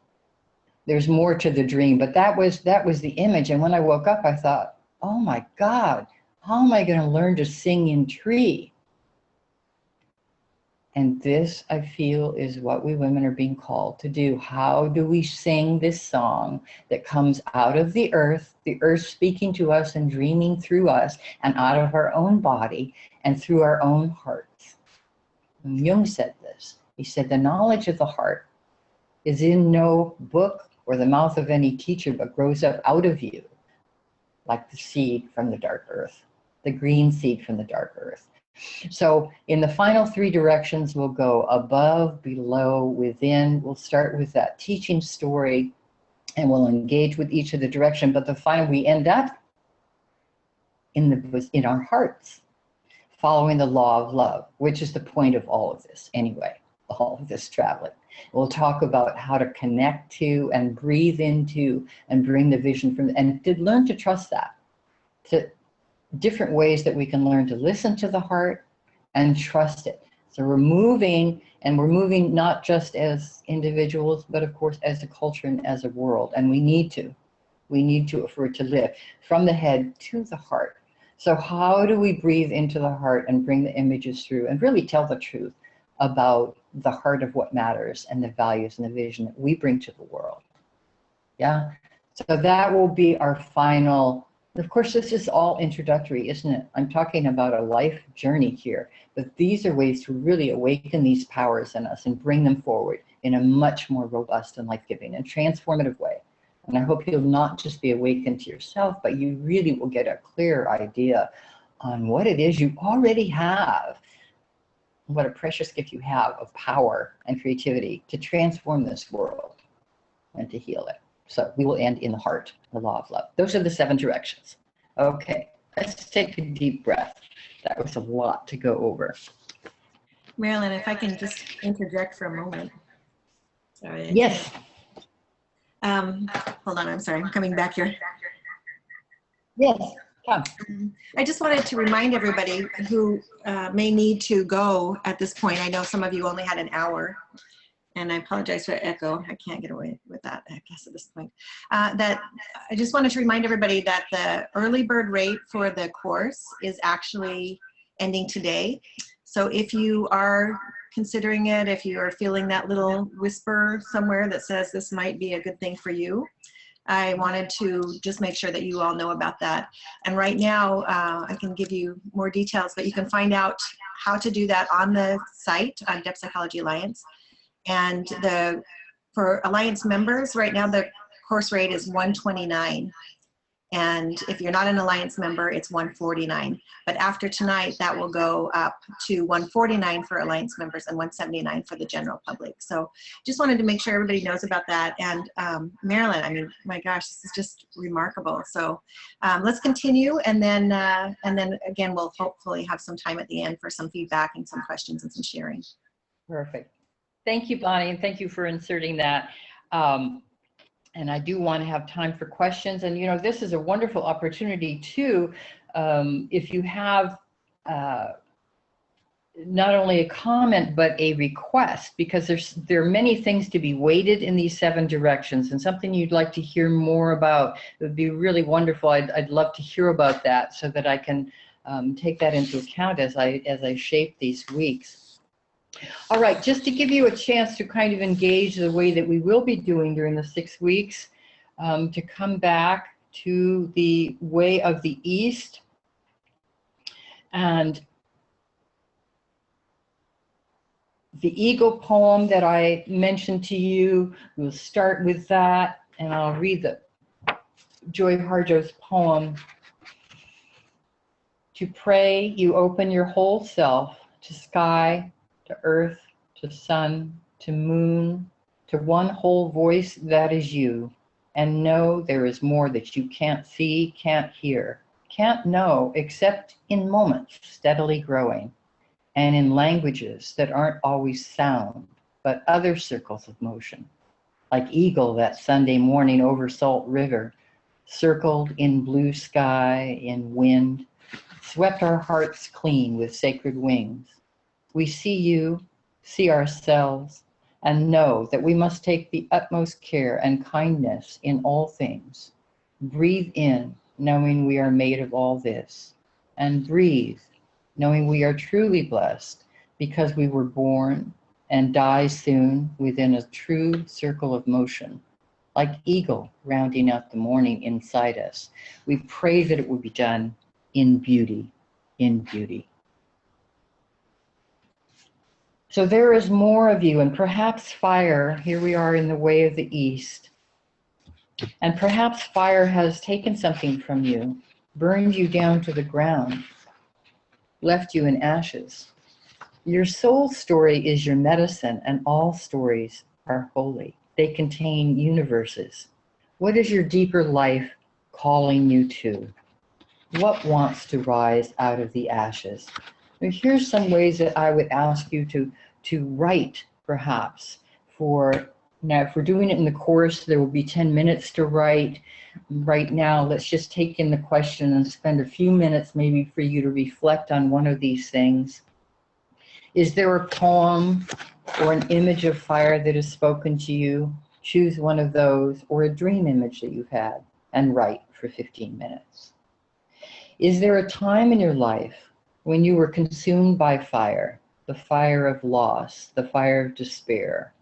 There's more to the dream, but that was the image. And when I woke up, I thought, oh my God, how am I going to learn to sing in tree? And this, I feel, is what we women are being called to do. How do we sing this song that comes out of the earth speaking to us and dreaming through us, and out of our own body and through our own hearts? And Jung said this. He said, the knowledge of the heart is in no book or the mouth of any teacher, but grows up out of you, like the seed from the dark earth, the green seed from the dark earth. So in the final 3 directions, we'll go above, below, within. We'll start with that teaching story and we'll engage with each of the direction. But the final, we end up in our hearts, following the law of love, which is the point of all of this anyway, all of this traveling. We'll talk about how to connect to and breathe into and bring the vision from, and to learn to trust that, to different ways that we can learn to listen to the heart and trust it. So we're moving, and we're moving not just as individuals, but of course as a culture and as a world. And we need to for it to live from the head to the heart. So how do we breathe into the heart and bring the images through and really tell the truth about the heart of what matters and the values and the vision that we bring to the world? Yeah. So that will be our final. Of course, this is all introductory, isn't it? I'm talking about a life journey here, but these are ways to really awaken these powers in us and bring them forward in a much more robust and life-giving and transformative way. And I hope you'll not just be awakened to yourself, but you really will get a clear idea on what it is you already have, what a precious gift you have of power and creativity to transform this world and to heal it. So we will end in the heart, the law of love. Those are the 7 directions. Okay, let's take a deep breath. That was a lot to go over. Marilyn, if I can just interject for a moment. Sorry. Yes. Hold on, I'm sorry, I'm coming back here. Yes, come. I just wanted to remind everybody who may need to go at this point. I know some of you only had an hour, and I apologize for echo. I can't get away with that, I guess, at this point. That I just wanted to remind everybody that the early bird rate for the course is actually ending today. So if you are considering it, if you are feeling that little whisper somewhere that says this might be a good thing for you, I wanted to just make sure that you all know about that. And right now, I can give you more details, but you can find out how to do that on the site on Depth Psychology Alliance. And for Alliance members, right now the course rate is $129. And if you're not an Alliance member, it's $149. But after tonight, that will go up to $149 for Alliance members and $179 for the general public. So just wanted to make sure everybody knows about that. And Marilyn, I mean, my gosh, this is just remarkable. So let's continue, and then again, we'll hopefully have some time at the end for some feedback and some questions and some sharing. Perfect. Thank you, Bonnie, and thank you for inserting that. And I do want to have time for questions. And, you know, this is a wonderful opportunity too, if you have not only a comment, but a request, because there are many things to be weighted in these 7 directions, and something you'd like to hear more about. It would be really wonderful. I'd love to hear about that so that I can take that into account as I shape these weeks. All right, just to give you a chance to kind of engage the way that we will be doing during the 6 weeks, to come back to the way of the East. And the Eagle poem that I mentioned to you, we'll start with that, and I'll read the Joy Harjo's poem. To pray, you open your whole self to sky, to earth, to sun, to moon, to one whole voice that is you, and know there is more that you can't see, can't hear, can't know, except in moments steadily growing, and in languages that aren't always sound, but other circles of motion, like eagle that Sunday morning over Salt River, circled in blue sky, in wind, swept our hearts clean with sacred wings. We see you, see ourselves, and know that we must take the utmost care and kindness in all things. Breathe in, knowing we are made of all this, and breathe, knowing we are truly blessed because we were born and die soon within a true circle of motion, like eagle rounding out the morning inside us. We pray that it will be done in beauty, in beauty. So there is more of you, and perhaps fire, here we are in the way of the East, and perhaps fire has taken something from you, burned you down to the ground, left you in ashes. Your soul story is your medicine, and all stories are holy. They contain universes. What is your deeper life calling you to? What wants to rise out of the ashes? Here's some ways that I would ask you to write, perhaps. Now, if we're doing it in the course, there will be 10 minutes to write. Right now, let's just take in the question and spend a few minutes maybe for you to reflect on one of these things. Is there a poem or an image of fire that has spoken to you? Choose one of those, or a dream image that you've had, and write for 15 minutes. Is there a time in your life when you were consumed by fire, the fire of loss, the fire of despair?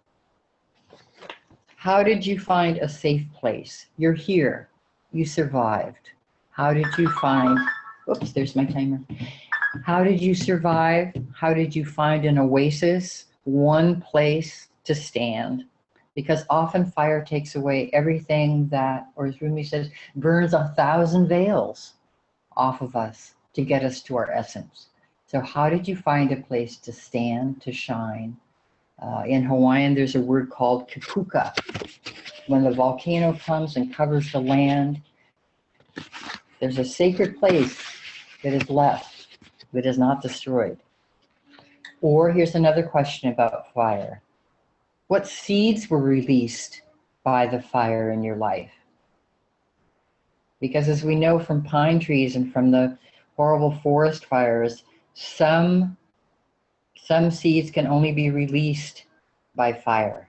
How did you find a safe place? You're here, you survived. How did you find, oops, there's my timer. How did you survive? How did you find an oasis, one place to stand? Because often fire takes away everything that, or as Rumi says, burns 1,000 veils off of us to get us to our essence. So how did you find a place to stand, to shine? In Hawaiian, there's a word called kipuka, when the volcano comes and covers the land, there's a sacred place that is left, that is not destroyed. Or here's another question about fire. What seeds were released by the fire in your life? Because as we know from pine trees and from the horrible forest fires, some seeds can only be released by fire.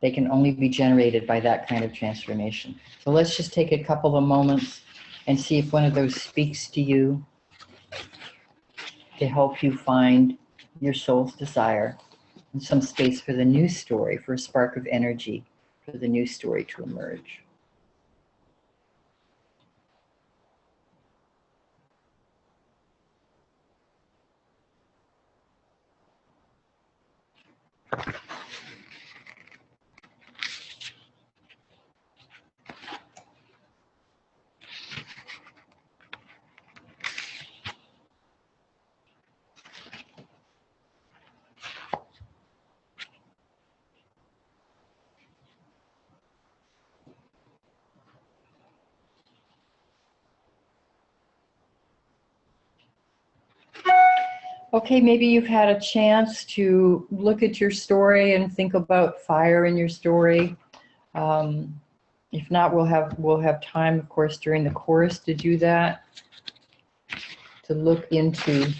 They can only be generated by that kind of transformation. So let's just take a couple of moments and see if one of those speaks to you to help you find your soul's desire and some space for the new story, for a spark of energy, for the new story to emerge. Okay, maybe you've had a chance to look at your story and think about fire in your story. If not, we'll have time, of course, during the course to do that, to look into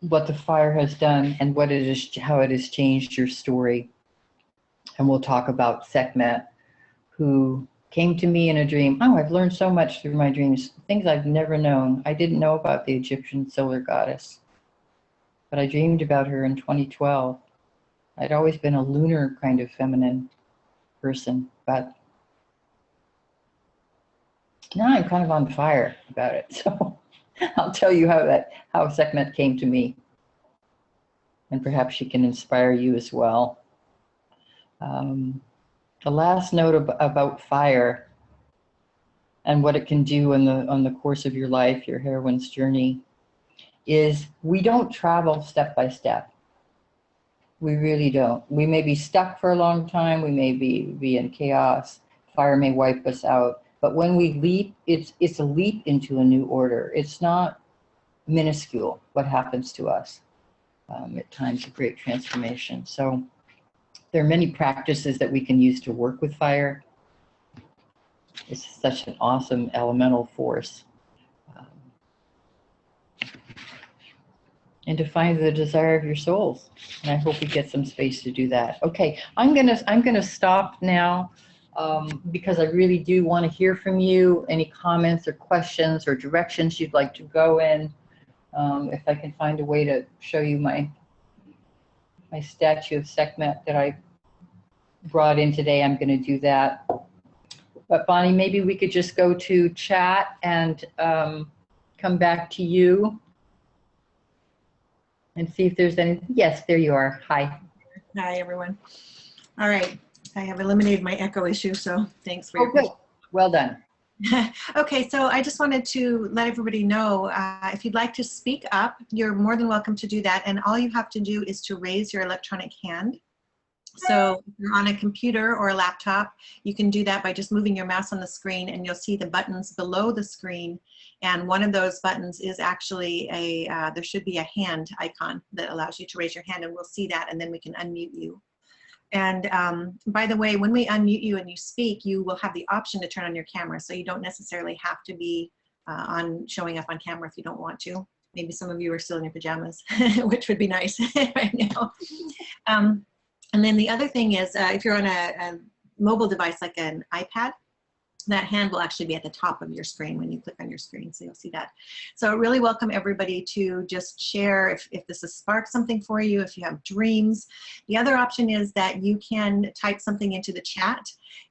what the fire has done and what it is, how it has changed your story. And we'll talk about Sekhmet, who came to me in a dream. Oh, I've learned so much through my dreams, things I've never known. I didn't know about the Egyptian solar goddess, but I dreamed about her in 2012. I'd always been a lunar kind of feminine person, but now I'm kind of on fire about it. So I'll tell you how Sekhmet came to me, and perhaps she can inspire you as well. The last note about fire and what it can do on the course of your life, your heroine's journey, is we don't travel step by step. We really don't. We may be stuck for a long time. We may be in chaos. Fire may wipe us out. But when we leap, it's a leap into a new order. It's not minuscule what happens to us. At times of great transformation. So there are many practices that we can use to work with fire. It's such an awesome elemental force. And to find the desire of your souls. And I hope we get some space to do that. Okay, I'm gonna stop now because I really do want to hear from you. Any comments or questions or directions you'd like to go in. If I can find a way to show you my statue of Sekhmet that I brought in today, I'm going to do that. But Bonnie, maybe we could just go to chat and come back to you and see if there's any. Yes, there you are. Hi. Hi, everyone. All right. I have eliminated my echo issue, so thanks for your good. Well done. Okay, so I just wanted to let everybody know, if you'd like to speak up, you're more than welcome to do that. And all you have to do is to raise your electronic hand. So if you're on a computer or a laptop, you can do that by just moving your mouse on the screen, and you'll see the buttons below the screen. And one of those buttons is actually there should be a hand icon that allows you to raise your hand, and we'll see that, and then we can unmute you. And by the way, when we unmute you and you speak, you will have the option to turn on your camera. So you don't necessarily have to be showing up on camera if you don't want to. Maybe some of you are still in your pajamas, which would be nice right now. And then the other thing is, if you're on a mobile device like an iPad, that hand will actually be at the top of your screen when you click on your screen, so you'll see that. So I really welcome everybody to just share if this has sparked something for you, if you have dreams. The other option is that you can type something into the chat.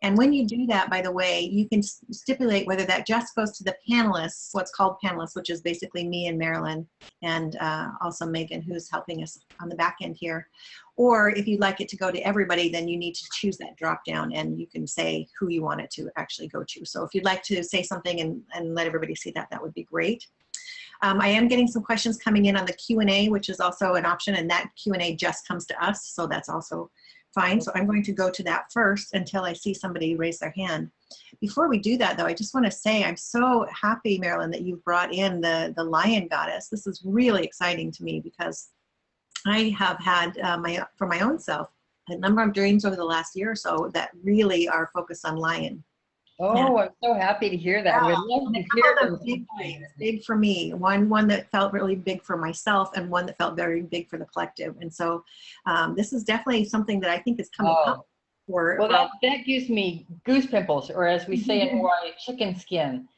And when you do that, by the way, you can stipulate whether that just goes to the panelists, what's called panelists, which is basically me and Marilyn, and also Megan, who's helping us on the back end here. Or if you'd like it to go to everybody, then you need to choose that drop down, and you can say who you want it to actually go to. So if you'd like to say something and let everybody see that, that would be great. I am getting some questions coming in on the Q&A, which is also an option, and that Q&A just comes to us, so that's also Fine, so I'm going to go to that first until I see somebody raise their hand. Before we do that, though, I just want to say I'm so happy, Marilyn, that you've brought in the lion goddess. This is really exciting to me because I have had for my own self a number of dreams over the last year or so that really are focused on lion. Oh, I'm so happy to hear that. We'd love to hear those. Big dreams, big for me. One that felt really big for myself, and one that felt very big for the collective. And so, this is definitely something that I think is coming up. Well, that gives me goose pimples, or as we say in Hawaii, chicken skin.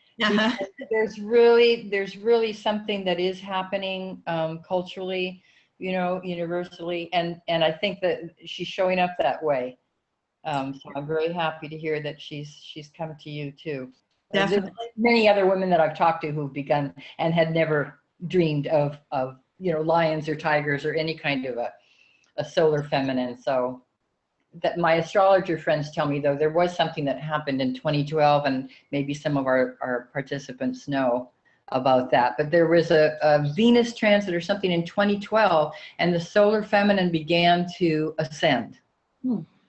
There's really something that is happening culturally, you know, universally, and I think that she's showing up that way. So I'm very happy to hear that she's come to you too. Definitely. There's many other women that I've talked to who've begun and had never dreamed of you know, lions or tigers or any kind of a solar feminine. So that my astrologer friends tell me, though, there was something that happened in 2012, and maybe some of our participants know about that. But there was a Venus transit or something in 2012, and the solar feminine began to ascend.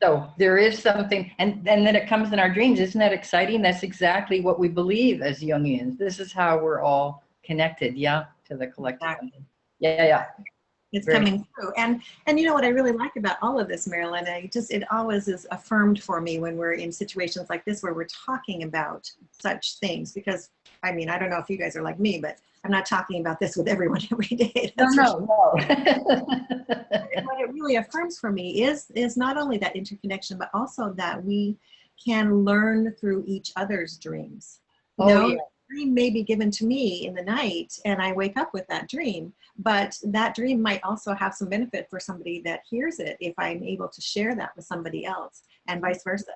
So there is something, and then it comes in our dreams. Isn't that exciting? That's exactly what we believe as Jungians. This is how we're all connected, yeah, to the collective. Exactly. Yeah. It's coming through. And you know what I really like about all of this, Marilyn, it always is affirmed for me when we're in situations like this where we're talking about such things, because I mean, I don't know if you guys are like me, but I'm not talking about this with everyone every day. No. What it really affirms for me is not only that interconnection, but also that we can learn through each other's dreams. A dream may be given to me in the night and I wake up with that dream, but that dream might also have some benefit for somebody that hears it if I'm able to share that with somebody else, and vice versa.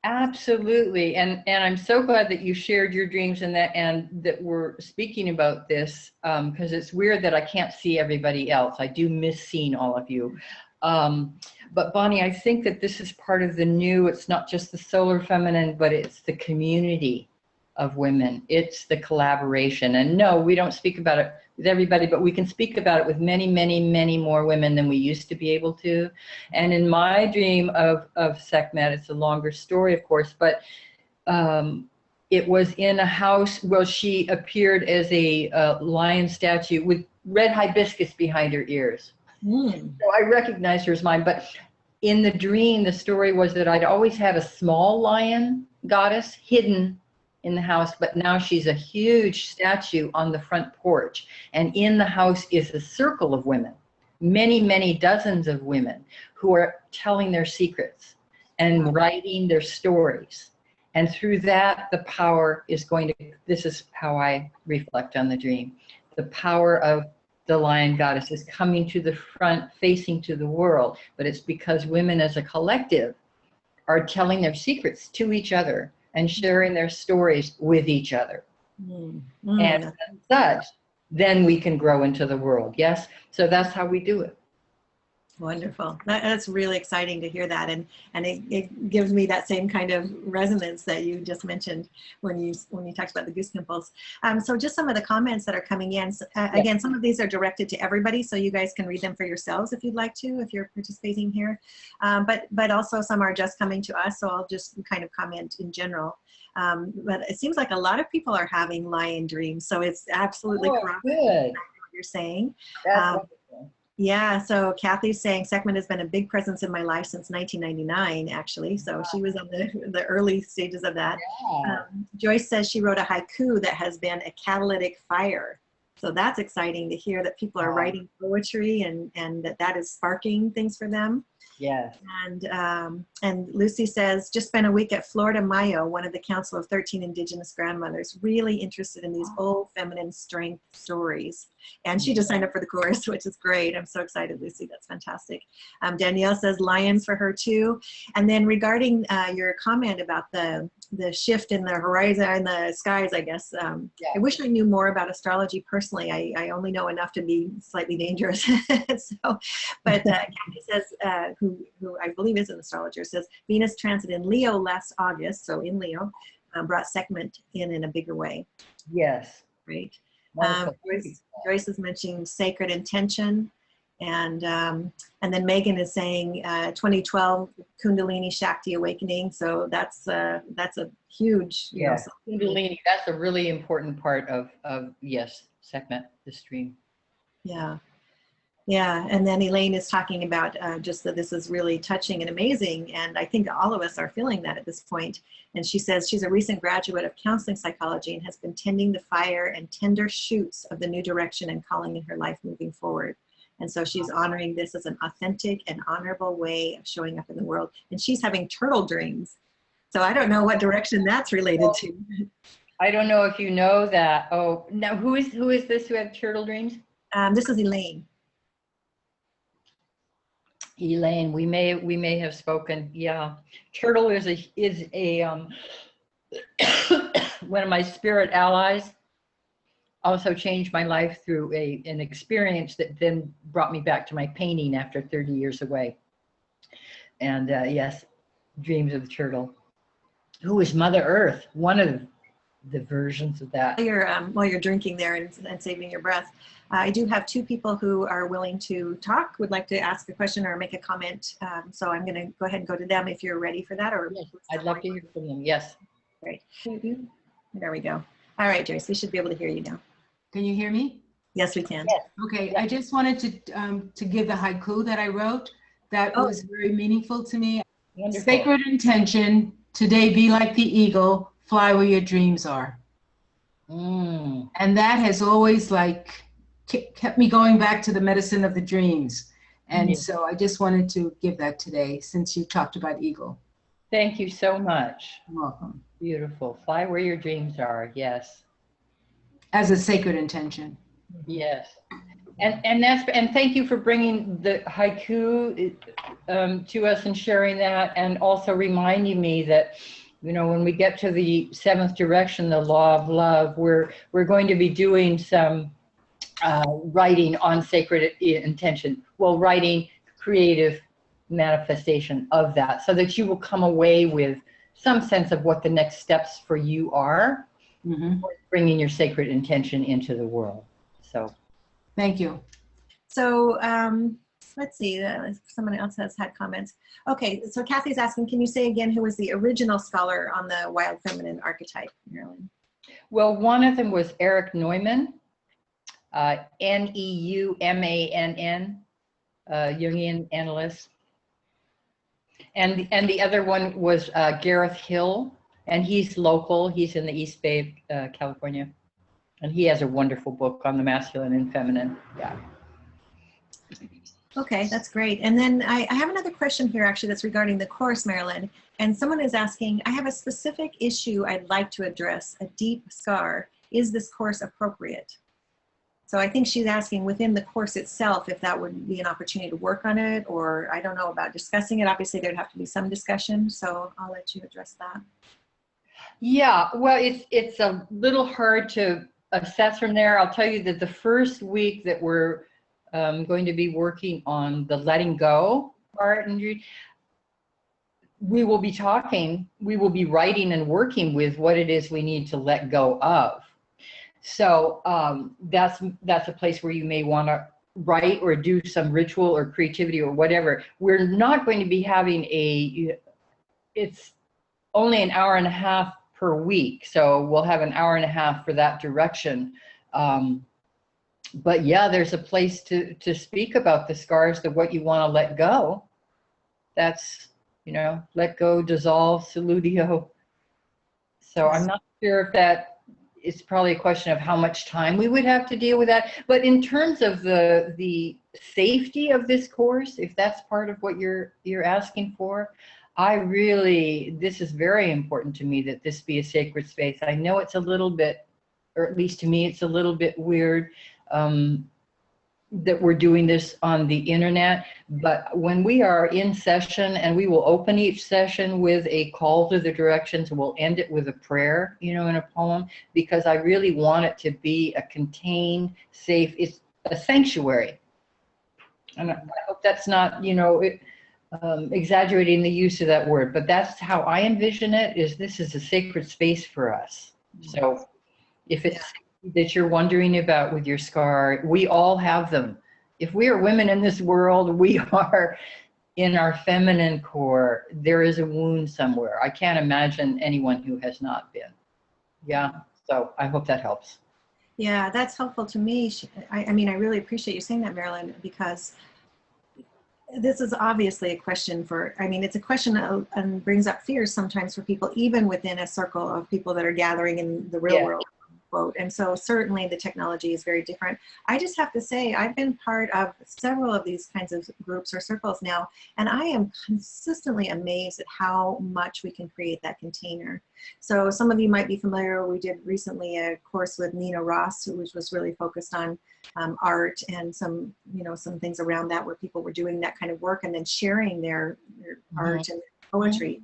Absolutely. And I'm so glad that you shared your dreams and that we're speaking about this, because it's weird that I can't see everybody else. I do miss seeing all of you. But Bonnie, I think that this is part of the new, it's not just the solar feminine, but it's the community of women. It's the collaboration. And no, we don't speak about it with everybody, but we can speak about it with many, many, many more women than we used to be able to. And in my dream of Sekhmet, it's a longer story, of course, but it was in a house where she appeared as a lion statue with red hibiscus behind her ears. So I recognized her as mine, but in the dream, the story was that I'd always had a small lion goddess hidden in the house, but now she's a huge statue on the front porch. And in the house is a circle of women, many, many dozens of women who are telling their secrets and writing their stories. And through that, the power is going to, this is how I reflect on the dream. The power of the lion goddess is coming to the front, facing to the world, but it's because women as a collective are telling their secrets to each other and sharing their stories with each other. And as such, then we can grow into the world. Yes? So that's how we do it. Wonderful. That's really exciting to hear that. And it gives me that same kind of resonance that you just mentioned when you talked about the goose pimples. So just some of the comments that are coming in. Again, some of these are directed to everybody, so you guys can read them for yourselves if you'd like to, if you're participating here. But also some are just coming to us, so I'll just kind of comment in general. But it seems like a lot of people are having lion dreams, so it's absolutely correct what you're saying. That's Yeah, so Kathy's saying Sekhmet has been a big presence in my life since 1999, actually. So she was on the early stages of that. Joyce says she wrote a haiku that has been a catalytic fire. So that's exciting to hear that people are writing poetry and that is sparking things for them. Yes. And Lucy says, just spent a week at Florida Mayo, one of the Council of 13 Indigenous Grandmothers, really interested in these old feminine strength stories. And she just signed up for the course, which is great. I'm so excited, Lucy. That's fantastic. Danielle says lions for her too. And then regarding your comment about the shift in the horizon and the skies, I guess, I wish I knew more about astrology personally. I only know enough to be slightly dangerous. But Kathy says, who I believe is an astrologer, says Venus transit in Leo last August, so in Leo, brought Sekhmet in a bigger way. Yes. Right. Joyce is mentioning sacred intention. And then Megan is saying 2012 Kundalini Shakti awakening. So that's a huge, you know, Yeah, Kundalini, that's a really important part of yes, segment the stream. Yeah. Yeah, and then Elaine is talking about just that this is really touching and amazing, and I think all of us are feeling that at this point. And she says she's a recent graduate of counseling psychology and has been tending the fire and tender shoots of the new direction and calling in her life moving forward. And so she's honoring this as an authentic and honorable way of showing up in the world. And she's having turtle dreams. So I don't know what direction that's related to. I don't know if you know that. Oh, now who is this who had turtle dreams? This is Elaine. Elaine, we may have spoken. Yeah, turtle is a one of my spirit allies. Also changed my life through an experience that then brought me back to my painting after 30 years away. And yes, dreams of the turtle, who is Mother Earth, one of the versions of that. While you're drinking there and saving your breath, I do have two people who are willing to talk, would like to ask a question or make a comment. So I'm going to go ahead and go to them if you're ready for that. Or yes, I'd love to hear from them. Yes. Great. There we go. All right, Joyce, we should be able to hear you now. Can you hear me? Yes, we can. Yes. Okay, I just wanted to give the haiku that I wrote. That was very meaningful to me. Wonderful. Sacred intention, today be like the eagle, fly where your dreams are. And that has always kept me going back to the medicine of the dreams. And so I just wanted to give that today since you talked about eagle. Thank you so much. You're welcome. Beautiful. Fly where your dreams are. Yes. As a sacred intention. Yes. And thank you for bringing the haiku to us and sharing that, and also reminding me that, you know, when we get to the seventh direction, the law of love, we're going to be doing some writing on sacred intention. Well, writing creative manifestation of that, so that you will come away with some sense of what the next steps for you are, bringing your sacred intention into the world. So thank you. So let's see, someone else has had comments. Okay, so Kathy's asking, can you say again who was the original scholar on the wild feminine archetype, Marilyn? Well, one of them was Eric Neumann, Neumann, Jungian analyst. And the other one was Gareth Hill, and he's local. He's in the East Bay, California. And he has a wonderful book on the masculine and feminine. Yeah. Okay, that's great. And then I have another question here actually that's regarding the course, Marilyn. And someone is asking, I have a specific issue I'd like to address, a deep scar. Is this course appropriate? So I think she's asking within the course itself if that would be an opportunity to work on it, or I don't know about discussing it. Obviously there'd have to be some discussion, so I'll let you address that. Yeah, well, it's a little hard to assess from there. I'll tell you that the first week that we're going to be working on the letting go part, and we will be writing and working with what it is we need to let go of. So that's a place where you may want to write or do some ritual or creativity or whatever. We're not going to be having it's only an hour and a half per week. So we'll have an hour and a half for that direction. But yeah, there's a place to speak about the scars, of what you want to let go. That's, you know, let go, dissolve, salutio. So I'm not sure if that, it's probably a question of how much time we would have to deal with that. But in terms of the safety of this course, if that's part of what you're asking for, this is very important to me that this be a sacred space. I know it's a little bit, or at least to me, it's a little bit weird that we're doing this on the internet, but when we are in session, and we will open each session with a call to the directions, we'll end it with a prayer, you know, in a poem, because I really want it to be a contained, safe, it's a sanctuary. And I hope that's not, you know, exaggerating the use of that word, but that's how I envision it, is this is a sacred space for us. So if it's that you're wondering about with your scar, we all have them. if we are women in this world, we are in our feminine core. There is a wound somewhere. I can't imagine anyone who has not been. Yeah, so I hope that helps. Yeah, that's helpful to me. I mean, I really appreciate you saying that, Marilyn, because this is obviously a question for, I mean, it's a question and brings up fears sometimes for people, even within a circle of people that are gathering in the real world, quote. And so certainly the technology is very different. I just have to say, I've been part of several of these kinds of groups or circles now, and I am consistently amazed at how much we can create that container. So some of you might be familiar, we did recently a course with Nina Ross, which was really focused on art and some, you know, some things around that where people were doing that kind of work and then sharing their art and poetry.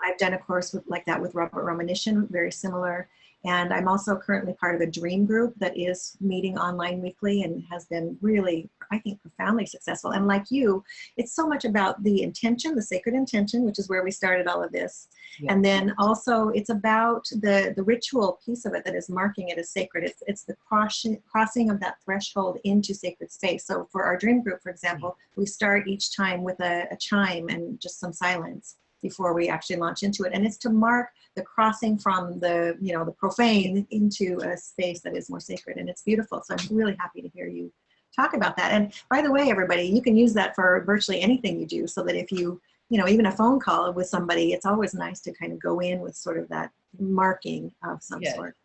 I've done a course like that with Robert Romanishin, very similar. And I'm also currently part of a dream group that is meeting online weekly and has been really, I think, profoundly successful. And like you, it's so much about the intention, the sacred intention, which is where we started all of this. Yeah. And then also it's about the ritual piece of it that is marking it as sacred. It's the crossing of that threshold into sacred space. So for our dream group, for example, we start each time with a chime and just some silence before we actually launch into it. And it's to mark the crossing from the, you know, the profane into a space that is more sacred. And it's beautiful. So I'm really happy to hear you talk about that. And by the way, everybody, you can use that for virtually anything you do, so that if you know, even a phone call with somebody, it's always nice to kind of go in with sort of that marking of some sort.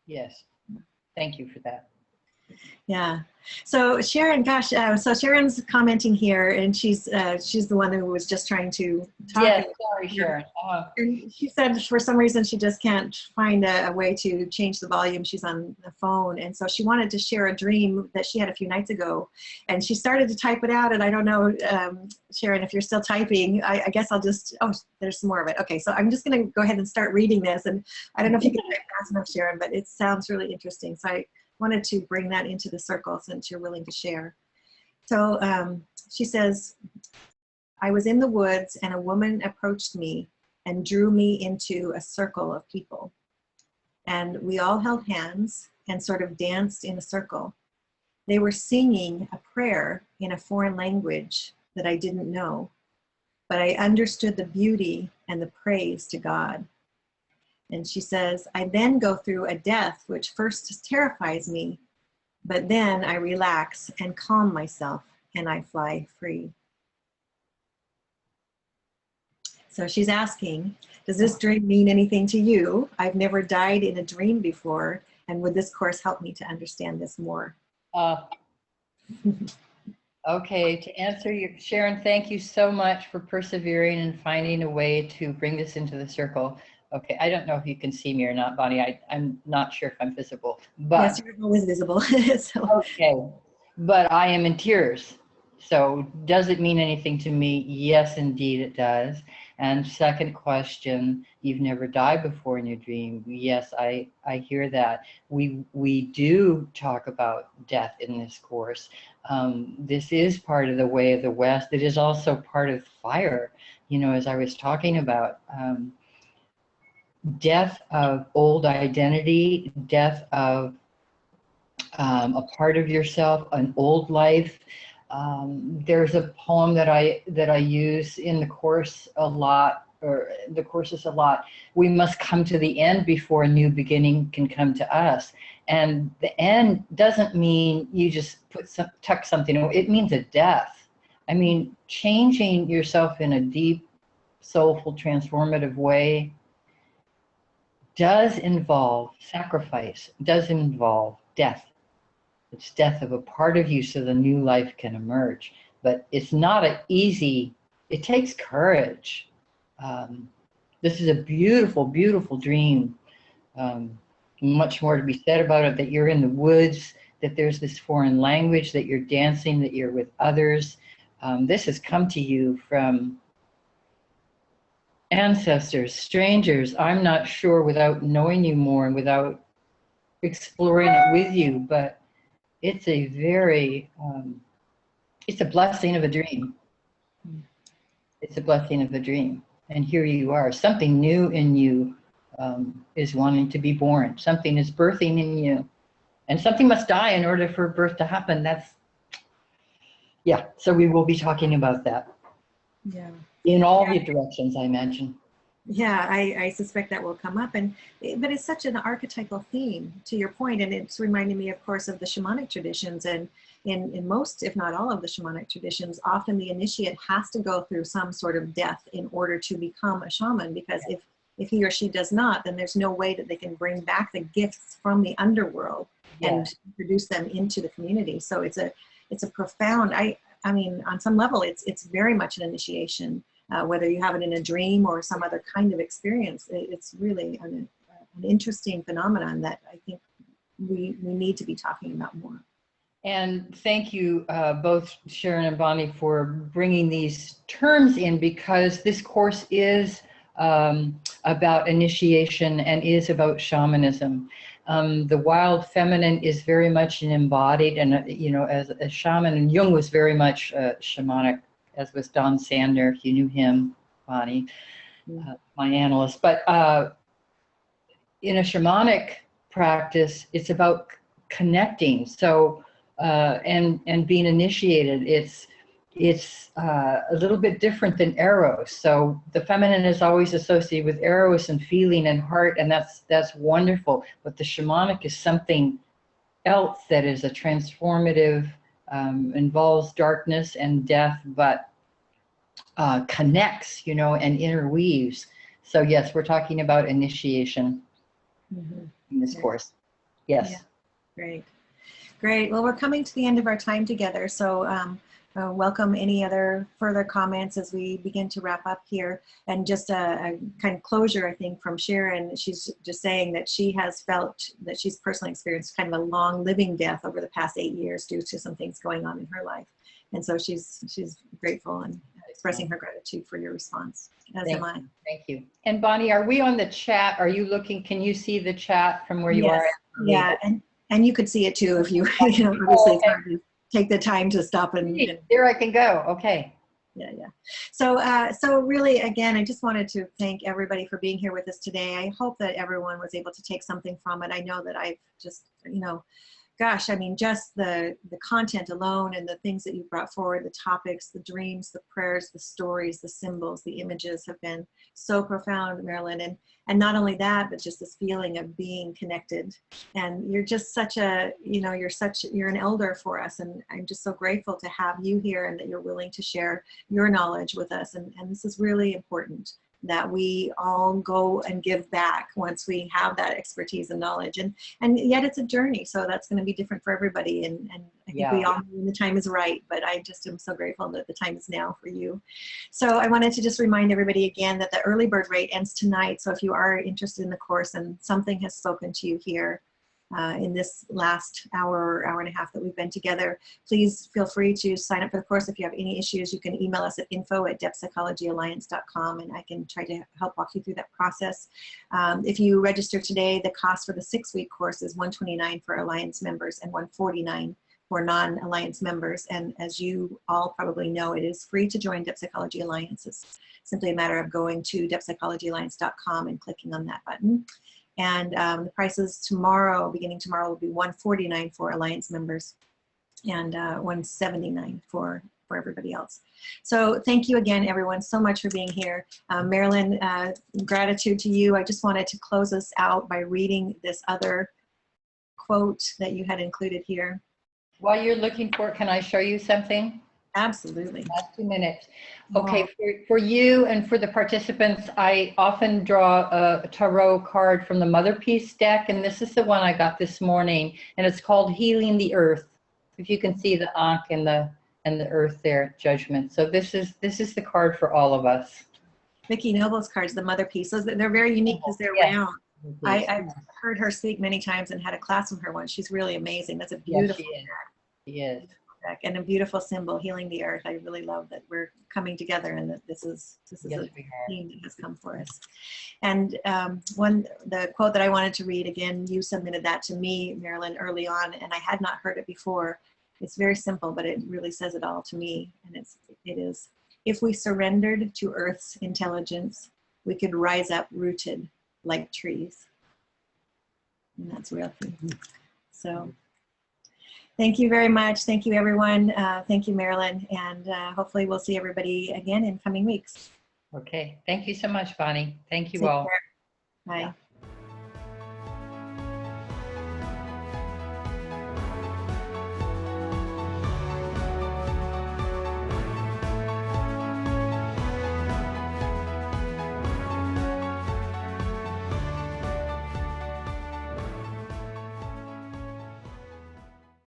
Yes. Thank you for that. Yeah. So Sharon, gosh, so Sharon's commenting here, and she's the one who was just trying to talk. Yes, sorry, Sharon. And she said for some reason she just can't find a way to change the volume. She's on the phone, and so she wanted to share a dream that she had a few nights ago, and she started to type it out. And I don't know, Sharon, if you're still typing, I guess I'll just, oh, there's some more of it. Okay, so I'm just going to go ahead and start reading this, and I don't know if you can type fast enough, Sharon, but it sounds really interesting. So I wanted to bring that into the circle since you're willing to share. So she says, I was in the woods and a woman approached me and drew me into a circle of people. And we all held hands and sort of danced in a circle. They were singing a prayer in a foreign language that I didn't know, but I understood the beauty and the praise to God. And she says, I then go through a death which first terrifies me, but then I relax and calm myself and I fly free. So she's asking, does this dream mean anything to you? I've never died in a dream before, and would this course help me to understand this more? Okay, to answer your, Sharon, thank you so much for persevering and finding a way to bring this into the circle. Okay, I don't know if you can see me or not, Bonnie. I'm not sure if I'm visible. But yes, you're always visible. So. Okay, but I am in tears. So does it mean anything to me? Yes, indeed it does. And second question, you've never died before in your dream. Yes, I hear that. We do talk about death in this course. This is part of the way of the West. It is also part of fire. You know, as I was talking about, death of old identity, death of a part of yourself, an old life. There's a poem that I use in the course a lot, or the courses a lot. We must come to the end before a new beginning can come to us. And the end doesn't mean you just tuck something away. It means a death. I mean, changing yourself in a deep, soulful, transformative way does involve sacrifice, does involve death. It's death of a part of you so the new life can emerge. But it's not an easy, it takes courage. This is a beautiful, beautiful dream. Much more to be said about it, that you're in the woods, that there's this foreign language, that you're dancing, that you're with others. This has come to you from ancestors, strangers. I'm not sure without knowing you more and without exploring it with you, but it's a very, it's a blessing of a dream. It's a blessing of a dream. And here you are, something new in you is wanting to be born. Something is birthing in you. And something must die in order for birth to happen. That's Yeah, so we will be talking about that Yeah. in all the directions, I imagine. Yeah, I suspect that will come up, but it's such an archetypal theme, to your point, and it's reminding me, of course, of the shamanic traditions. And in most, if not all, of the shamanic traditions, often the initiate has to go through some sort of death in order to become a shaman, because if he or she does not, then there's no way that they can bring back the gifts from the underworld and introduce them into the community. So it's a profound. I mean, on some level, it's very much an initiation. Whether you have it in a dream or some other kind of experience, it's really an interesting phenomenon that I think we need to be talking about more. And thank you both, Sharon and Bonnie, for bringing these terms in, because this course is about initiation and is about shamanism. The wild feminine is very much an embodied, and you know, as a shaman, and Jung was very much shamanic, as was Don Sander, if you knew him, Bonnie, my analyst. But in a shamanic practice, it's about connecting. So and being initiated, it's a little bit different than eros. So the feminine is always associated with eros and feeling and heart, and that's wonderful. But the shamanic is something else that is a transformative, involves darkness and death, but connects, you know, and interweaves. So yes, we're talking about initiation in this course. Yes. Yeah. Great. Well, we're coming to the end of our time together. So welcome any other further comments as we begin to wrap up here. And just a kind of closure, I think, from Sharon. She's just saying that she has felt that she's personally experienced kind of a long living death over the past 8 years due to some things going on in her life. And so she's grateful and expressing her gratitude for your response, as am I. Thank you. And Bonnie, are we on the chat? Are you looking, can you see the chat from where you are? Yeah, and you could see it too if you, you know, obviously it's hard to take the time to stop and there I can go. Okay. Yeah. So really, again, I just wanted to thank everybody for being here with us today. I hope that everyone was able to take something from it. I know that I've just, you know, gosh, I mean, just the content alone and the things that you brought forward, the topics, the dreams, the prayers, the stories, the symbols, the images have been so profound, Marilyn. And not only that, but just this feeling of being connected. And you're just such a, you know, you're an elder for us. And I'm just so grateful to have you here and that you're willing to share your knowledge with us. And this is really important, that we all go and give back once we have that expertise and knowledge. And yet it's a journey, so that's going to be different for everybody. And I think we all know the time is right, but I just am so grateful that the time is now for you. So I wanted to just remind everybody again that the early bird rate ends tonight. So if you are interested in the course and something has spoken to you here, in this last hour and a half that we've been together, please feel free to sign up for the course. If you have any issues, you can email us at info@depthpsychologyalliance.com, and I can try to help walk you through that process. If you register today, the cost for the 6-week course is $129 for Alliance members and $149 for non-Alliance members. And as you all probably know, it is free to join Depth Psychology Alliance. It's simply a matter of going to depthpsychologyalliance.com and clicking on that button. And the prices tomorrow, beginning tomorrow, will be $149 for Alliance members and $179 for everybody else. So thank you again, everyone, so much for being here. Marilyn, gratitude to you. I just wanted to close us out by reading this other quote that you had included here. While you're looking for it, can I show you something? Absolutely. Last 2 minutes. Okay, for you and for the participants, I often draw a tarot card from the Mother Peace deck, and this is the one I got this morning, and it's called Healing the Earth. If you can see the Ankh and the Earth there, Judgment. So this is the card for all of us. Vicki Noble's cards, the Mother Peace, so they're very unique because they're round. I've heard her speak many times and had a class from her once. She's really amazing. That's a beautiful deck. She is. And a beautiful symbol, healing the earth. I really love that we're coming together and that this is a theme that has come for us. And the quote that I wanted to read, again, you submitted that to me, Marilyn, early on, and I had not heard it before. It's very simple, but it really says it all to me. And it is, if we surrendered to Earth's intelligence, we could rise up rooted like trees. And that's real. So Thank you very much. Thank you, everyone. Thank you, Marilyn. And hopefully we'll see everybody again in coming weeks. Okay. Thank you so much, Bonnie. Thank you Take all. care. Bye. Yeah.